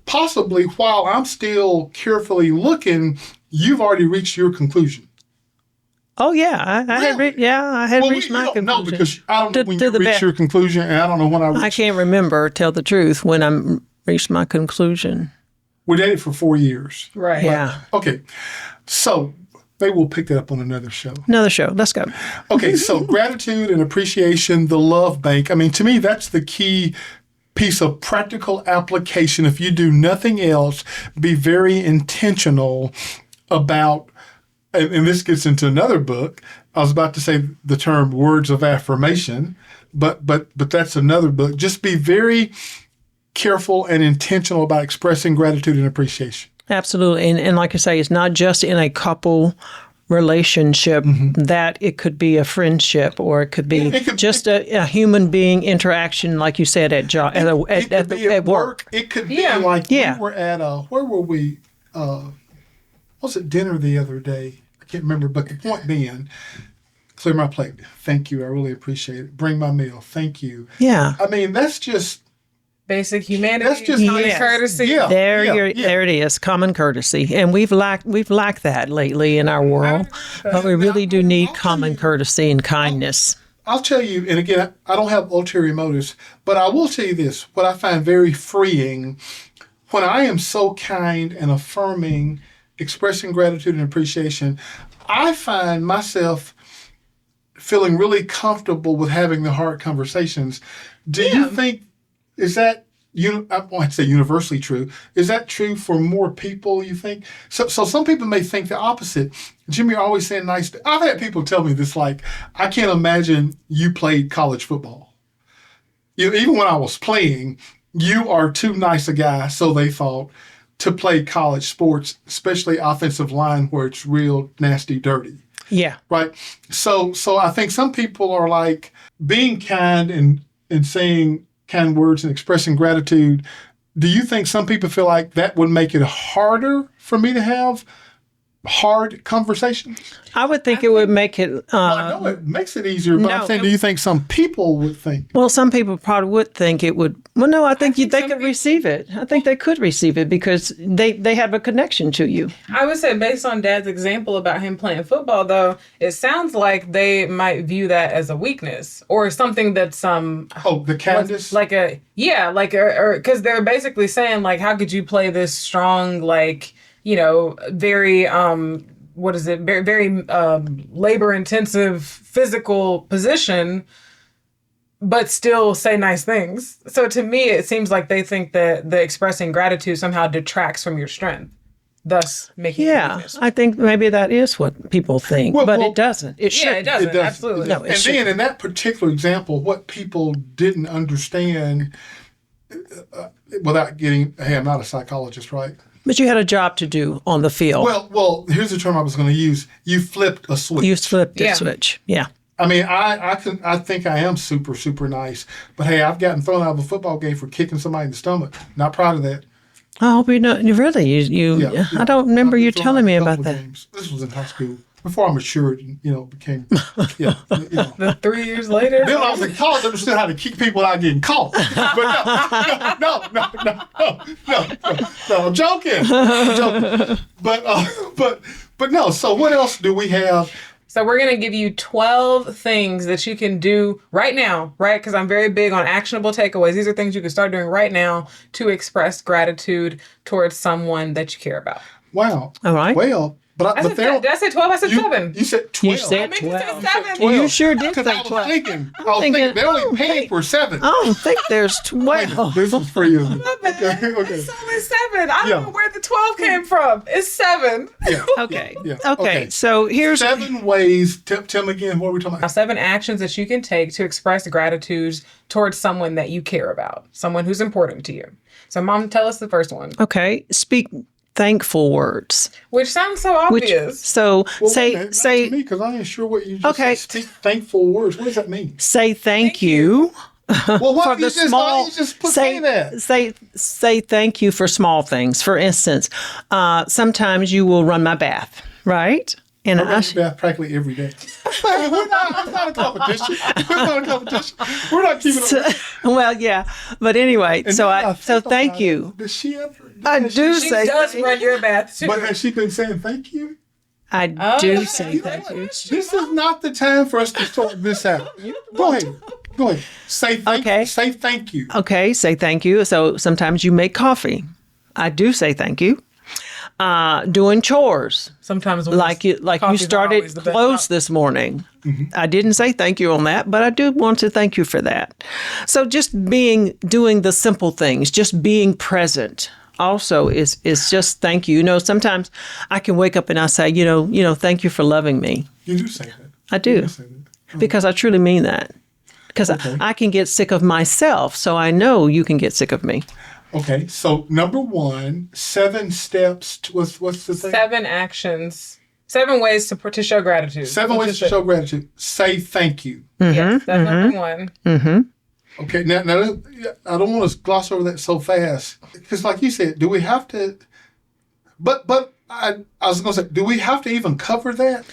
possibly while I'm still carefully looking, you've already reached your conclusion. Oh yeah, I had Really? I had Well, reached my don't conclusion. know because I don't know when To you the reach best. your conclusion, and I don't know when I I reached. can't remember, tell the truth, when I reached my conclusion. We dated for 4 years. Right. Yeah. Okay, so maybe we'll pick that up on another show. Another show. Let's go. Okay, so gratitude and appreciation, the love bank. I mean, to me, that's the key piece of practical application. If you do nothing else, be very intentional about, and this gets into another book. I was about to say the term words of affirmation, but that's another book. Just be very careful and intentional about expressing gratitude and appreciation. Absolutely. And like I say, it's not just in a couple relationship, that it could be a friendship, or it could be Yeah, it could- just a human being interaction, like you said, at job, It could be at work. It could be Yeah. like Yeah. we were at where were we? Was it dinner the other day? I can't remember. But the point being, clear my plate. Thank you. I really appreciate it. Bring my meal. Thank you. Yeah. I mean, that's just Basic humanity. That's just- common Yes. courtesy. Yeah. There it is, common courtesy, and we've lacked that lately in our world. But we really do need common courtesy and kindness. I'll tell you, and again, I don't have ulterior motives, but I will tell you this: what I find very freeing when I am so kind and affirming, expressing gratitude and appreciation, I find myself feeling really comfortable with having the hard conversations. Do you think, is that, I won't say universally true, is that true for more people, you think? So some people may think the opposite. Jimmy, you're always saying nice. I've had people tell me this, like, I can't imagine you played college football. Even when I was playing, you are too nice a guy, so they thought, to play college sports, especially offensive line where it's real nasty, dirty. Yeah. Right. So I think some people are like being kind and saying kind words and expressing gratitude. Do you think some people feel like that would make it harder for me to have hard conversations? I would think it would make it. I know it makes it easier, but I'm no, saying, do you think some people would think? Well, some people probably would think it would. Well, no, I think, they some could receive it. I think they could receive it because they have a connection to you. I would say, based on Dad's example about him playing football, though, it sounds like they might view that as a weakness or something that's the Candace? because they're basically saying like, how could you play this strong, like, very very, very labor intensive physical position, but still say nice things. So to me, it seems like they think that the expressing gratitude somehow detracts from your strength, thus making it weakness. I think maybe that is what people think, but it doesn't. It should. It doesn't. Absolutely. No, And then in that particular example, what people didn't understand, without getting, hey, I'm not a psychologist, right? But you had a job to do on the field. Well, here's the term I was going to use. You flipped a switch. You flipped the switch. Yeah. I mean, I think I am super, super nice. But hey, I've gotten thrown out of a football game for kicking somebody in the stomach. Not proud of that. I hope you know. Really, I don't remember you telling me about that. Games. This was in high school. Before I matured, became, The 3 years later? Then when I was in college, I understood how to kick people without getting caught. But no, I'm joking. But no, so what else do we have? So we're going to give you 12 things that you can do right now, right? Because I'm very big on actionable takeaways. These are things you can start doing right now to express gratitude towards someone that you care about. Wow. All right. Well, Did I say 12? I said 7. You said 12. You said I meant to say 12. 7. Well, you sure did Because say I was 12. thinking they only paid for 7. I don't think there's 12. This is for you. Okay. It's only 7. I don't Yeah. know where the 12 came from. It's 7. Yeah. Okay. Yeah. Okay. So here's 7 ways. Tell me again, what are we talking Now, about? 7 actions that you can take to express gratitude towards someone that you care about, someone who's important to you. So, Mom, tell us the first one. okay. Speak thankful words. Which sounds so obvious. So Well, say to me, because I ain't sure what you just Okay. said. Speak thankful words. What does that mean? say thank you. Well, why For don't you the just, small, why don't you just say that? say thank you for small things. For instance, sometimes you will run my bath, right? And I run the bath practically every day. It's not a competition. We're not keeping it. well, yeah, but anyway, And so then so think thank about you. it. Does she ever? I do She say does thank run your bath, too. But has she been saying thank you? I Oh, do okay. say You know thank what? you. This is not the time for us to sort this out. Go ahead. Say thank. Okay. Say thank you. Okay, say thank you. So sometimes you make coffee. I do say thank you. Doing chores. Sometimes when Like you coffee's not started always the best clothes option. this morning. I didn't say thank you on that, but I do want to thank you for that. So just doing the simple things, just being present also is just thank you. Sometimes I can wake up and I say, thank you for loving me. You do say that. I You do, say that. because I truly mean that. Because I can get sick of myself, so I know you can get sick of me. Okay, so number 1, 7 steps. What's the thing? 7 actions. 7 ways to show gratitude. 7 ways to show gratitude. Say thank you. Yes, that's number 1. Okay, now I don't want to gloss over that so fast because, like you said, do we have to? But I was going to say, do we have to even cover that?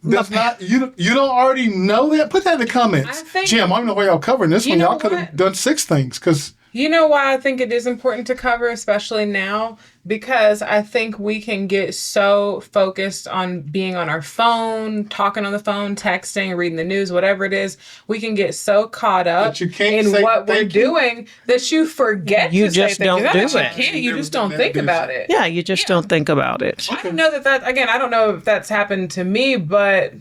That's not you don't already know that. Put that in the comments, I think- Jim. I don't know why y'all covering this You one. know Y'all could have what? done 6 things because. You know why I think it is important to cover, especially now? Because I think we can get so focused on being on our phone, talking on the phone, texting, reading the news, whatever it is. We can get so caught up That you can't in say what we're thank you? doing that you forget You to just say thank don't you. do Not that it. You can't. You just Never don't done think that, about did it. Yeah, you just don't think about it. I don't know again, I don't know if that's happened to me, but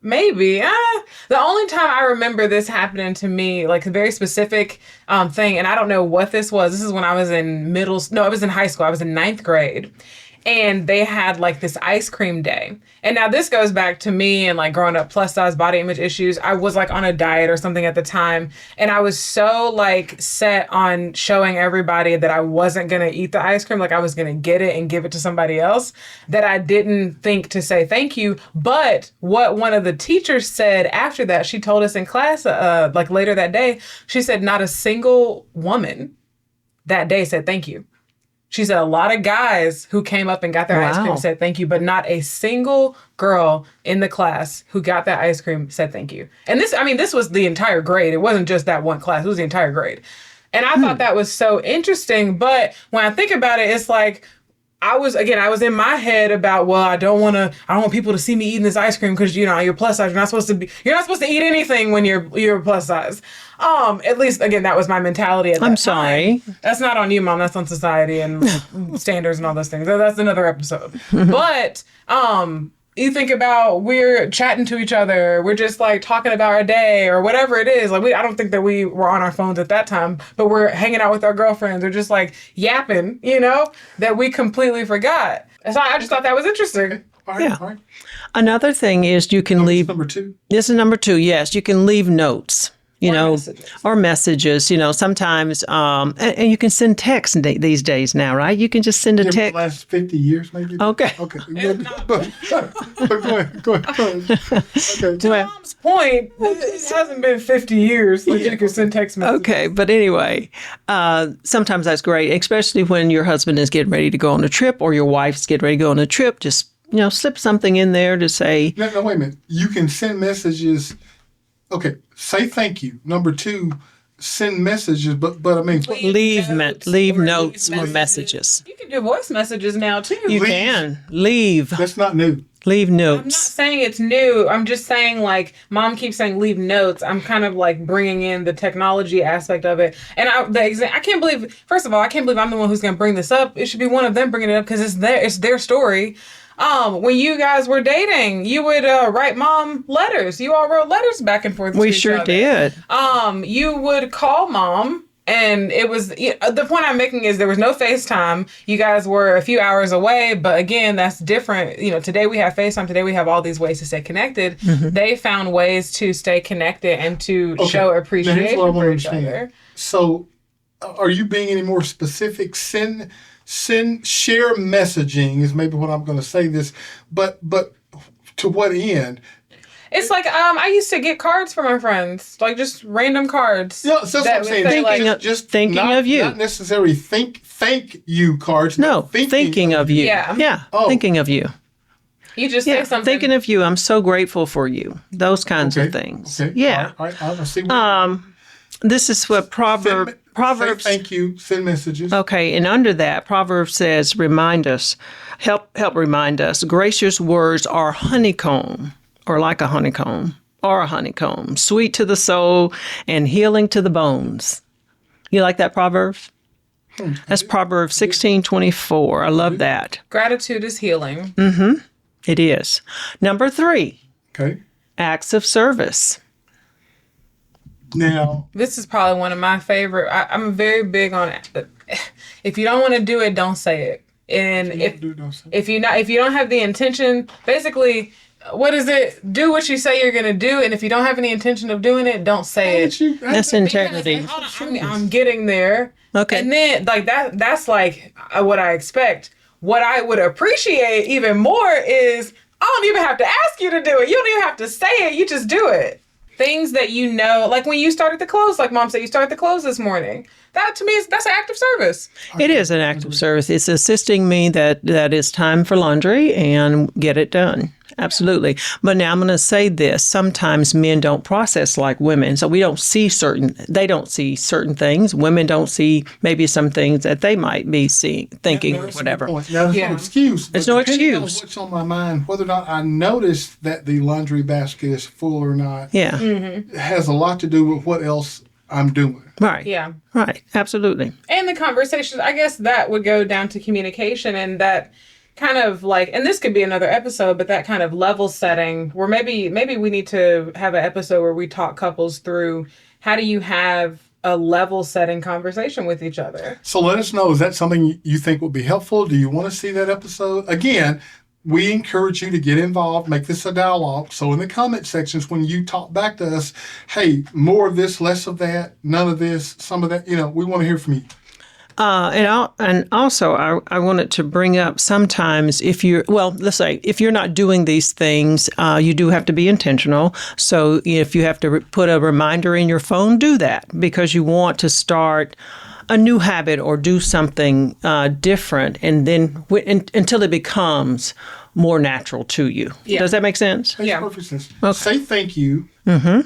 maybe. The only time I remember this happening to me, like a very specific thing, and I don't know what this was. This is when I was in I was in high school. I was in 9th grade. And they had like this ice cream day. And now this goes back to me and like growing up plus size body image issues. I was like on a diet or something at the time. And I was so like set on showing everybody that I wasn't going to eat the ice cream. Like I was going to get it and give it to somebody else that I didn't think to say thank you. But what one of the teachers said after that, she told us in class like later that day, she said not a single woman that day said thank you. She said a lot of guys who came up and got their ice cream said thank you, but not a single girl in the class who got that ice cream said thank you. And this was the entire grade. It wasn't just that one class. It was the entire grade. And I thought that was so interesting. But when I think about it, it's like, I was in my head about, well, I don't want people to see me eating this ice cream because, you're plus size. You're not supposed to eat anything when you're plus size. At least, again, that was my mentality at that time. I'm sorry. That's not on you, Mom. That's on society and standards and all those things. That's another episode. But, you think about, we're chatting to each other, we're just like talking about our day or whatever it is. Like I don't think that we were on our phones at that time, but we're hanging out with our girlfriends or just like yapping, that we completely forgot. So I just thought that was interesting. All right, all right. Another thing is you can leave. Number 2. This is number 2. Yes, you can leave notes. Or messages, sometimes, and you can send texts these days now, right? You can just send a text. The last 50 years, maybe? Okay. Go ahead. Okay. To Mom's point, it hasn't been 50 years since you can send text messages. Okay, but anyway, sometimes that's great, especially when your husband is getting ready to go on a trip or your wife's getting ready to go on a trip. Just, slip something in there to say. No, wait a minute. You can send messages. Okay, say thank you. Number 2, send messages, but I mean... Leave notes or messages. You can do voice messages now, too. You can. Leave. That's not new. Leave notes. I'm not saying it's new. I'm just saying, like, Mom keeps saying leave notes. I'm kind of, like, bringing in the technology aspect of it. And I can't believe... First of all, I can't believe I'm the one who's going to bring this up. It should be one of them bringing it up because it's their story. When you guys were dating, you would write Mom letters. You all wrote letters back and forth. We sure did. You would call Mom, and it was the point I'm making is there was no FaceTime. You guys were a few hours away, but again, that's different. Today we have FaceTime. Today we have all these ways to stay connected. Mm-hmm. They found ways to stay connected and to show appreciation for each other. So, are you being any more specific? Share messaging is maybe what I'm going to say this, but to what end? It's like I used to get cards from my friends, like just random cards. Yeah, so that's what I'm saying. Thinking of you, not necessarily thank you cards. No, thinking of you. Yeah. Thinking of you. You just say something. Thinking of you. I'm so grateful for you. Those kinds of things. Okay. Yeah. All right. I'll see. This is what Proverbs. Say thank you. Send messages. Okay, and under that, Proverbs says, "Remind us, help remind us. Gracious words are honeycomb, or like a honeycomb, sweet to the soul and healing to the bones." You like that proverb? That's Proverbs 16:24. I love that. Gratitude is healing. Mm-hmm. It is. Number 3. Okay. Acts of service. Now, this is probably one of my favorite. I'm very big on it. If you don't want to do it, don't say it. And if you don't have the intention, basically, what is it? Do what you say you're going to do, and if you don't have any intention of doing it, don't say it. That's integrity. I'm getting there. Okay. And then that's like what I expect. What I would appreciate even more is I don't even have to ask you to do it. You don't even have to say it. You just do it. Things that like when you started the clothes, like Mom said, you started the clothes this morning. That to me that's an act of service. It is an act of service. It's assisting me that it's time for laundry and get it done. Absolutely. But now I'm going to say this. Sometimes men don't process like women. So they don't see certain things. Women don't see maybe some things that they might be thinking or whatever. Now, there's no excuse. There's no excuse. What's on my mind, whether or not I notice that the laundry basket is full or not, has a lot to do with what else I'm doing. Right. Yeah. Right. Absolutely. And the conversations, I guess that would go down to communication and that kind of like, and this could be another episode, but that kind of level setting where maybe we need to have an episode where we talk couples through how do you have a level setting conversation with each other. So let us know, is that something you think would be helpful? Do you want to see that episode? Again, we encourage you to get involved, make this a dialogue. So in the comment sections, when you talk back to us, hey, more of this, less of that, none of this, some of that, we want to hear from you. And also, I wanted to bring up sometimes if you're not doing these things, you do have to be intentional. So if you have to put a reminder in your phone, do that because you want to start a new habit or do something different, and then until it becomes more natural to you. Yeah. Does that make sense? Makes Yeah. perfect sense. Okay. Say thank you.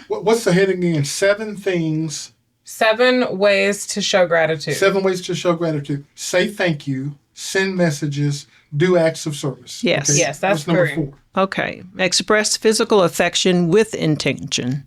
What's the heading again? 7 things. 7 ways to show gratitude. 7 ways to show gratitude. Say thank you. Send messages. Do acts of service. Yes. Yes, that's What's number great. 4? Okay. Express physical affection with intention.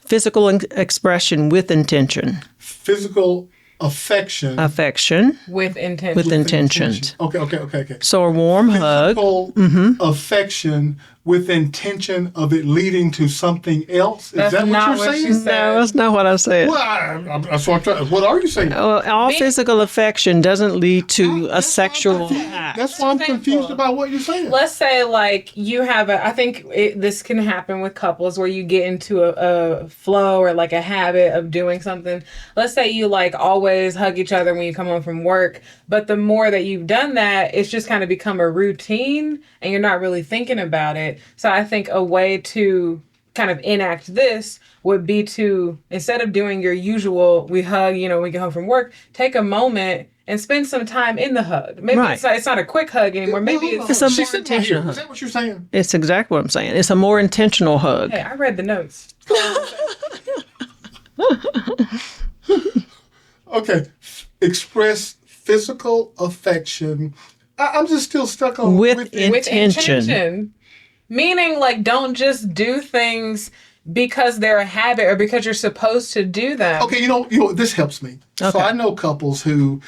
Physical expression with intention. Physical affection. Affection With intent. with intentions. Okay. So a warm hug. Physical affection with intention of it leading to something else. Is That's that not what you're what she saying? said. No, that's not what I said. Well, that's what what are you saying? All physical affection doesn't lead to a sexual act. That's why I'm confused about what you're saying. Let's say like you have I think this can happen with couples where you get into a flow or like a habit of doing something. Let's say you like always hug each other when you come home from work, but the more that you've done that, it's just kind of become a routine and you're not really thinking about it. So I think a way to kind of enact this would be to, instead of doing your usual, we hug, when we get home from work, take a moment and spend some time in the hug. Maybe Right. it's not a quick hug anymore. Maybe It's a She more said right intentional here. Is hug. that what you're saying? It's exactly what I'm saying. It's a more intentional hug. Hey, I read the notes. Okay. Express physical affection. I'm just still stuck on With With intention. intention. Meaning, like, don't just do things because they're a habit or because you're supposed to do them. Okay, you know, this helps me. So Okay. I know couples who,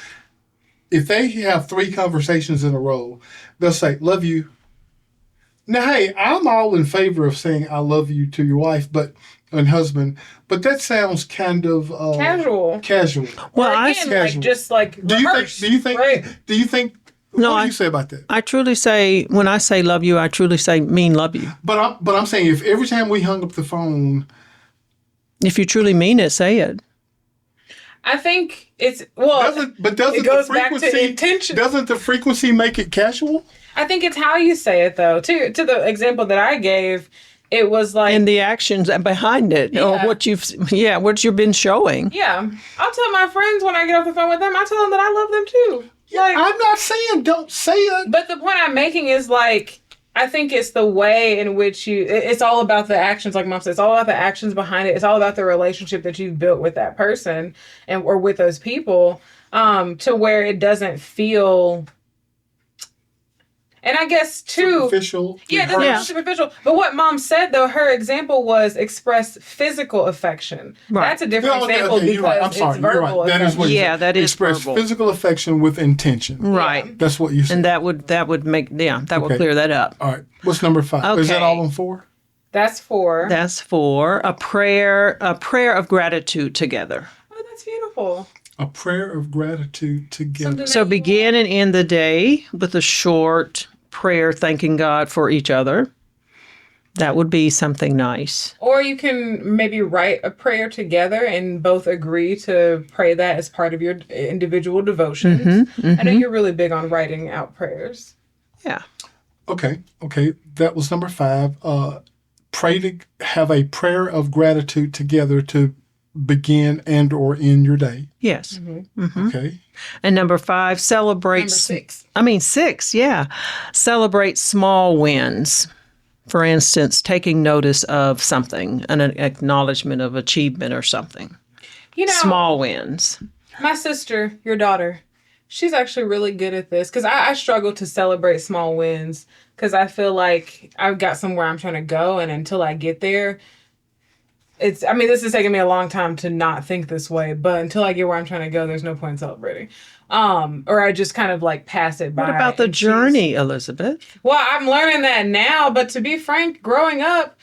if they have 3 conversations in a row, they'll say, love you. Now, hey, I'm all in favor of saying I love you to your wife and husband, but that sounds kind of Casual. Casual. Well, I Again, casual. like, just like rehearse, right? Do you think No, what do I- you say about that? I truly say, when I say love you, I truly mean love you. But I'm saying if every time we hung up the phone, If you truly mean it, say it. I think it's, doesn't it the goes back to frequency intention. doesn't the frequency make it casual? I think it's how you say it, though. To the example that I gave, it was like, And the actions behind it, or Yeah. what you've been showing. yeah, I'll tell my friends when I get off the phone with them, I tell them that I love them too. Like, I'm not saying don't say it. but the point I'm making is like, I think it's the way in which it's all about the actions, like Mom said. It's all about the actions behind it. It's all about the relationship that you've built with that person or with those people, to where it doesn't feel, and I guess too, Superficial. yeah, it that's not hurts. superficial. But what Mom said, though, her example was express physical affection. Right. That's a different Okay, example you're right. I'm because sorry. it's You're verbal. right. That is what you Yeah, said. that is Express verbal. physical affection with intention. Right. That's what you said. And that would make, that would Okay. clear that up. All right. What's number 5? Is that Okay. all on 4? That's for. That's for a prayer of gratitude together. Oh, that's beautiful. A prayer of gratitude together. Something So begin and end the day with a short prayer thanking God for each other. That would be something nice. Or you can maybe write a prayer together and both agree to pray that as part of your individual devotions. I know you're really big on writing out prayers. Yeah. Okay. That was number 5. Pray to have a prayer of gratitude together to begin and or end your day. Yes. Okay. And number 5, celebrate. Number 6. 6, yeah. Celebrate small wins. For instance, taking notice of something, an acknowledgement of achievement or something. Small wins. My sister, your daughter, she's actually really good at this because I struggle to celebrate small wins because I feel like I've got somewhere I'm trying to go, and until I get there, this is taking me a long time to not think this way, but until I get where I'm trying to go, there's no point in celebrating. Or I just kind of like pass it by. What about the and journey, Elizabeth? Well, I'm learning that now, but to be frank, growing up,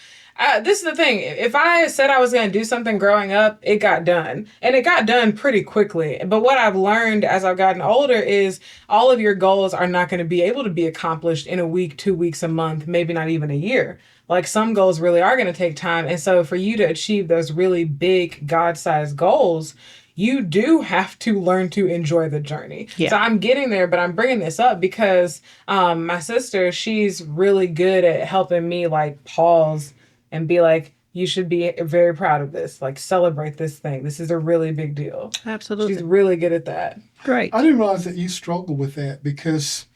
this is the thing. If I said I was going to do something growing up, it got done. And it got done pretty quickly. But what I've learned as I've gotten older is all of your goals are not going to be able to be accomplished in a week, 2 weeks, a month, maybe not even a year. Like some goals really are going to take time. And so for you to achieve those really big God-sized goals, you do have to learn to enjoy the journey. Yeah. So I'm getting there, but I'm bringing this up because my sister, she's really good at helping me like pause and be like, You should be very proud of this. Like, celebrate this thing. This is a really big deal. Absolutely. She's really good at that. Great. I didn't realize that you struggle with that because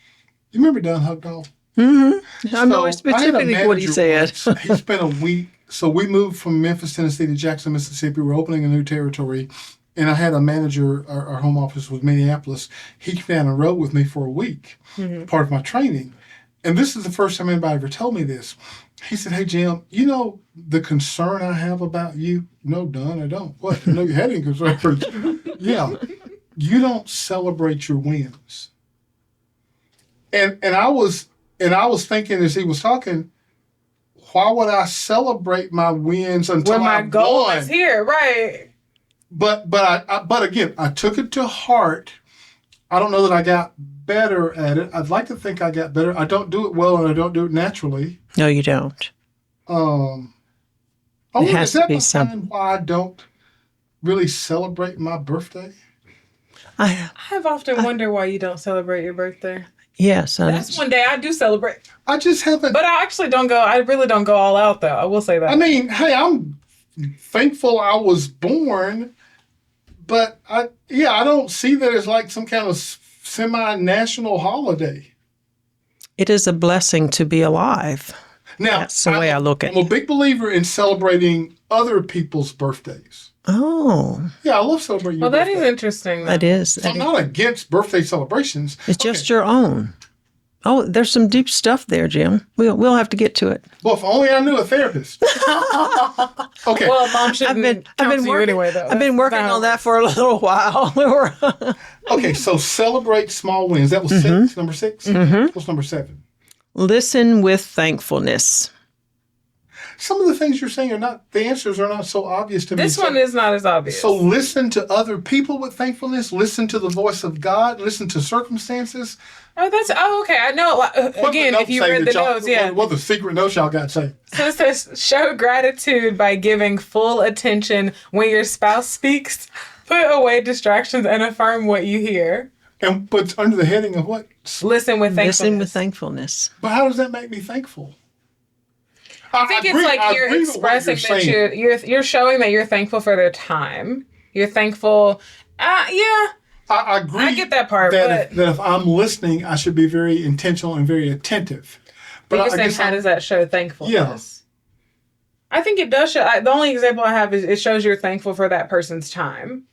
you remember Don Hugdahl? I know specifically what he said. Once, he spent a week. So we moved from Memphis, Tennessee to Jackson, Mississippi. We're opening a new territory. And I had a manager, our home office was Minneapolis. He came down and rode with me for a week, part of my training. And this is the first time anybody ever told me this. He said, hey, Jim, you know the concern I have about you? No, Don, I don't. What? I know you had any concerns. Yeah. You don't celebrate your wins. And I was thinking as he was talking, why would I celebrate my wins until when my goal won? is here, right? But again, I took it to heart. I don't know that I got better at it. I'd like to think I got better. I don't do it well, and I don't do it naturally. No, you don't. It has to be something. Why I don't really celebrate my birthday? I have often wondered why you don't celebrate your birthday. Yes. That's one day I do celebrate. I just haven't. But I actually don't go. I really don't go all out, though. I will say that. I mean, hey, I'm thankful I was born, but I don't see that as like some kind of semi-national holiday. It is a blessing to be alive. Now, that's the way I look at it. I'm a big believer in celebrating other people's birthdays. Oh. Yeah, I love celebrating your birthday. That is interesting. That is. So I'm not against birthday celebrations. It's just your own. Oh, there's some deep stuff there, Jim. We'll have to get to it. Well, if only I knew a therapist. Okay. Well, Mom shouldn't counsel you anyway, though. I've been working on that for a little while. Okay, so celebrate small wins. That was 6, number 6. What's number 7? Listen with thankfulness. Some of the things you're saying the answers are not so obvious to me. This one is not as obvious. So listen to other people with thankfulness. Listen to the voice of God. Listen to circumstances. Okay. I know. Again, if you read the notes, yeah. What the secret notes y'all got to say? So it says, show gratitude by giving full attention when your spouse speaks. Put away distractions and affirm what you hear. And but under the heading of what? Listen with thankfulness. Listen with thankfulness. But how does that make me thankful? I think it's like you're expressing that you're showing that you're thankful for their time. You're thankful. Yeah. I agree. I get that part. That if I'm listening, I should be very intentional and very attentive. But you're saying, how does that show thankfulness? Yeah. I think it does show. The only example I have is it shows you're thankful for that person's time.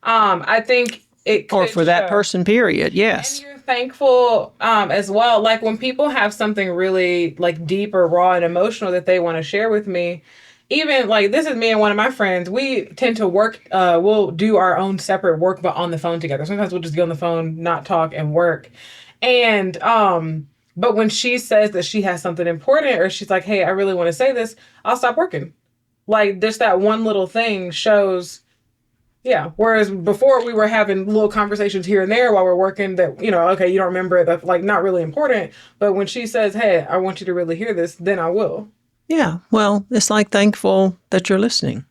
I think it could or for that person, period. Yes. And you're thankful as well. Like when people have something really like deep or raw and emotional that they want to share with me. Even like this is me and one of my friends. We tend to work. We'll do our own separate work, but on the phone together. Sometimes we'll just get on the phone, not talk, and work. And but when she says that she has something important, or she's like, "Hey, I really want to say this," I'll stop working. Like just that one little thing shows. Yeah. Whereas before we were having little conversations here and there while we're working that, okay, you don't remember it. That's like not really important. But when she says, "Hey, I want you to really hear this," then I will. Yeah. Well, it's like thankful that you're listening.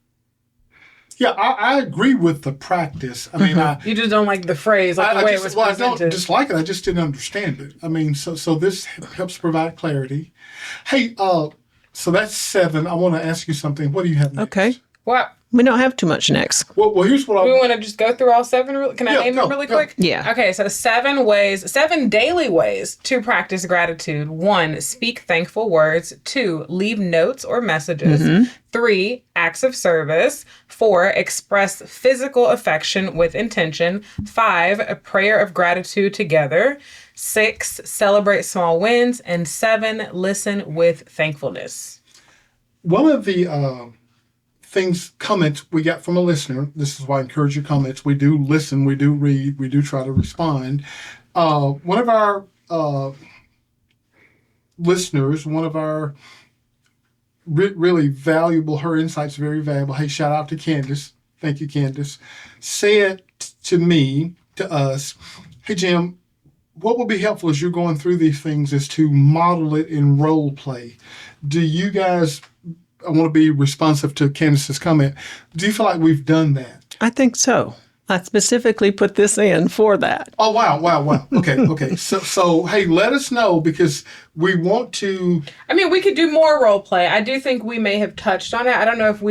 Yeah, I agree with the practice. I mean, you just don't like the phrase, like the way it was presented. I don't dislike it. I just didn't understand it. I mean, so this helps provide clarity. Hey, so that's 7. I want to ask you something. What do you have next? Okay. What? We don't have too much next. Well, here's what we want to just go through all 7. Can I name them really quick? Yeah. Okay, so 7 daily ways to practice gratitude. 1, speak thankful words. 2, leave notes or messages. 3, acts of service. 4, express physical affection with intention. 5, a prayer of gratitude together. 6, celebrate small wins. And 7, listen with thankfulness. One of the comments we got from a listener. This is why I encourage your comments. We do listen, we do read, we do try to respond. One of our listeners, one of our really valuable, her insight's very valuable. Hey, shout out to Candace. Thank you, Candace. Said to us, "Hey, Jim, what would be helpful as you're going through these things is to model it in role play. Do you guys," I want to be responsive to Candace's comment, "do you feel like we've done that?" I think so. I specifically put this in for that. Oh, wow. Okay. So, hey, let us know because we want to. I mean, we could do more role play. I do think we may have touched on it. I don't know if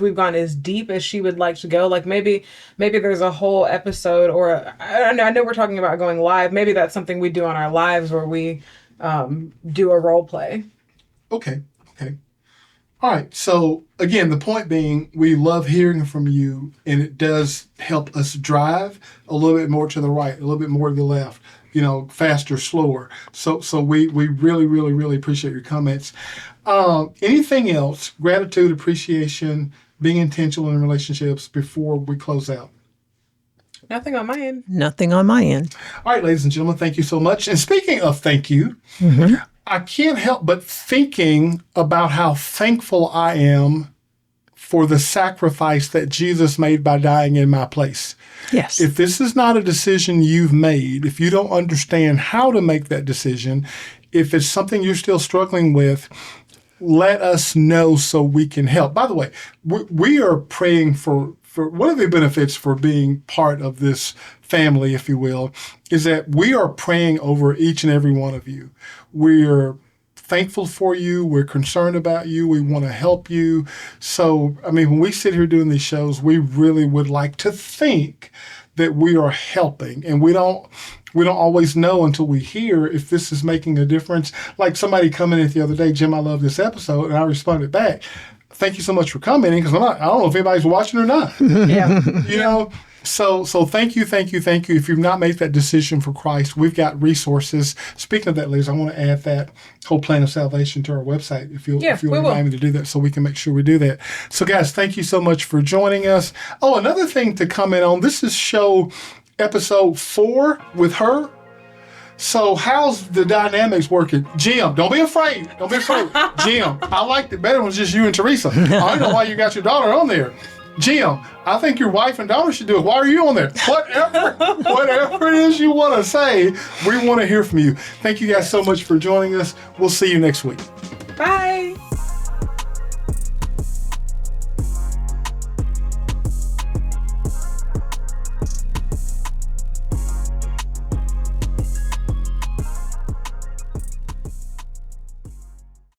we've gone as deep as she would like to go. Like maybe there's a whole episode, or I don't know. I know we're talking about going live. Maybe that's something we do on our lives where we do a role play. Okay. All right. So again, the point being, we love hearing from you, and it does help us drive a little bit more to the right, a little bit more to the left, faster, slower. So we really appreciate your comments. Anything else? Gratitude, appreciation, being intentional in relationships before we close out? Nothing on my end. Nothing on my end. All right, ladies and gentlemen, thank you so much. And speaking of thank you, I can't help but thinking about how thankful I am for the sacrifice that Jesus made by dying in my place. Yes. If this is not a decision you've made, if you don't understand how to make that decision, if it's something you're still struggling with, let us know so we can help. By the way, we are praying for one of the benefits for being part of this family, if you will, is that we are praying over each and every one of you. We're thankful for you. We're concerned about you. We want to help you. So, I mean, when we sit here doing these shows, we really would like to think that we are helping, and we don't always know until we hear if this is making a difference. Like somebody commented the other day, Jim, I love this episode, and I responded back, thank you so much for commenting, because I don't know if anybody's watching or not. Yeah. So thank you. If you've not made that decision for Christ, we've got resources. Speaking of that, ladies, I want to add that whole plan of salvation to our website if you'll remind me to do that so we can make sure we do that. So guys, thank you so much for joining us. Oh, another thing to comment on, this is show episode 4 with her. So how's the dynamics working? Jim, don't be afraid. Jim, I liked it better when it was just you and Teresa. I don't know why you got your daughter on there. Jim, I think your wife and daughter should do it. Why are you on there? Whatever it is you want to say, we want to hear from you. Thank you guys so much for joining us. We'll see you next week. Bye.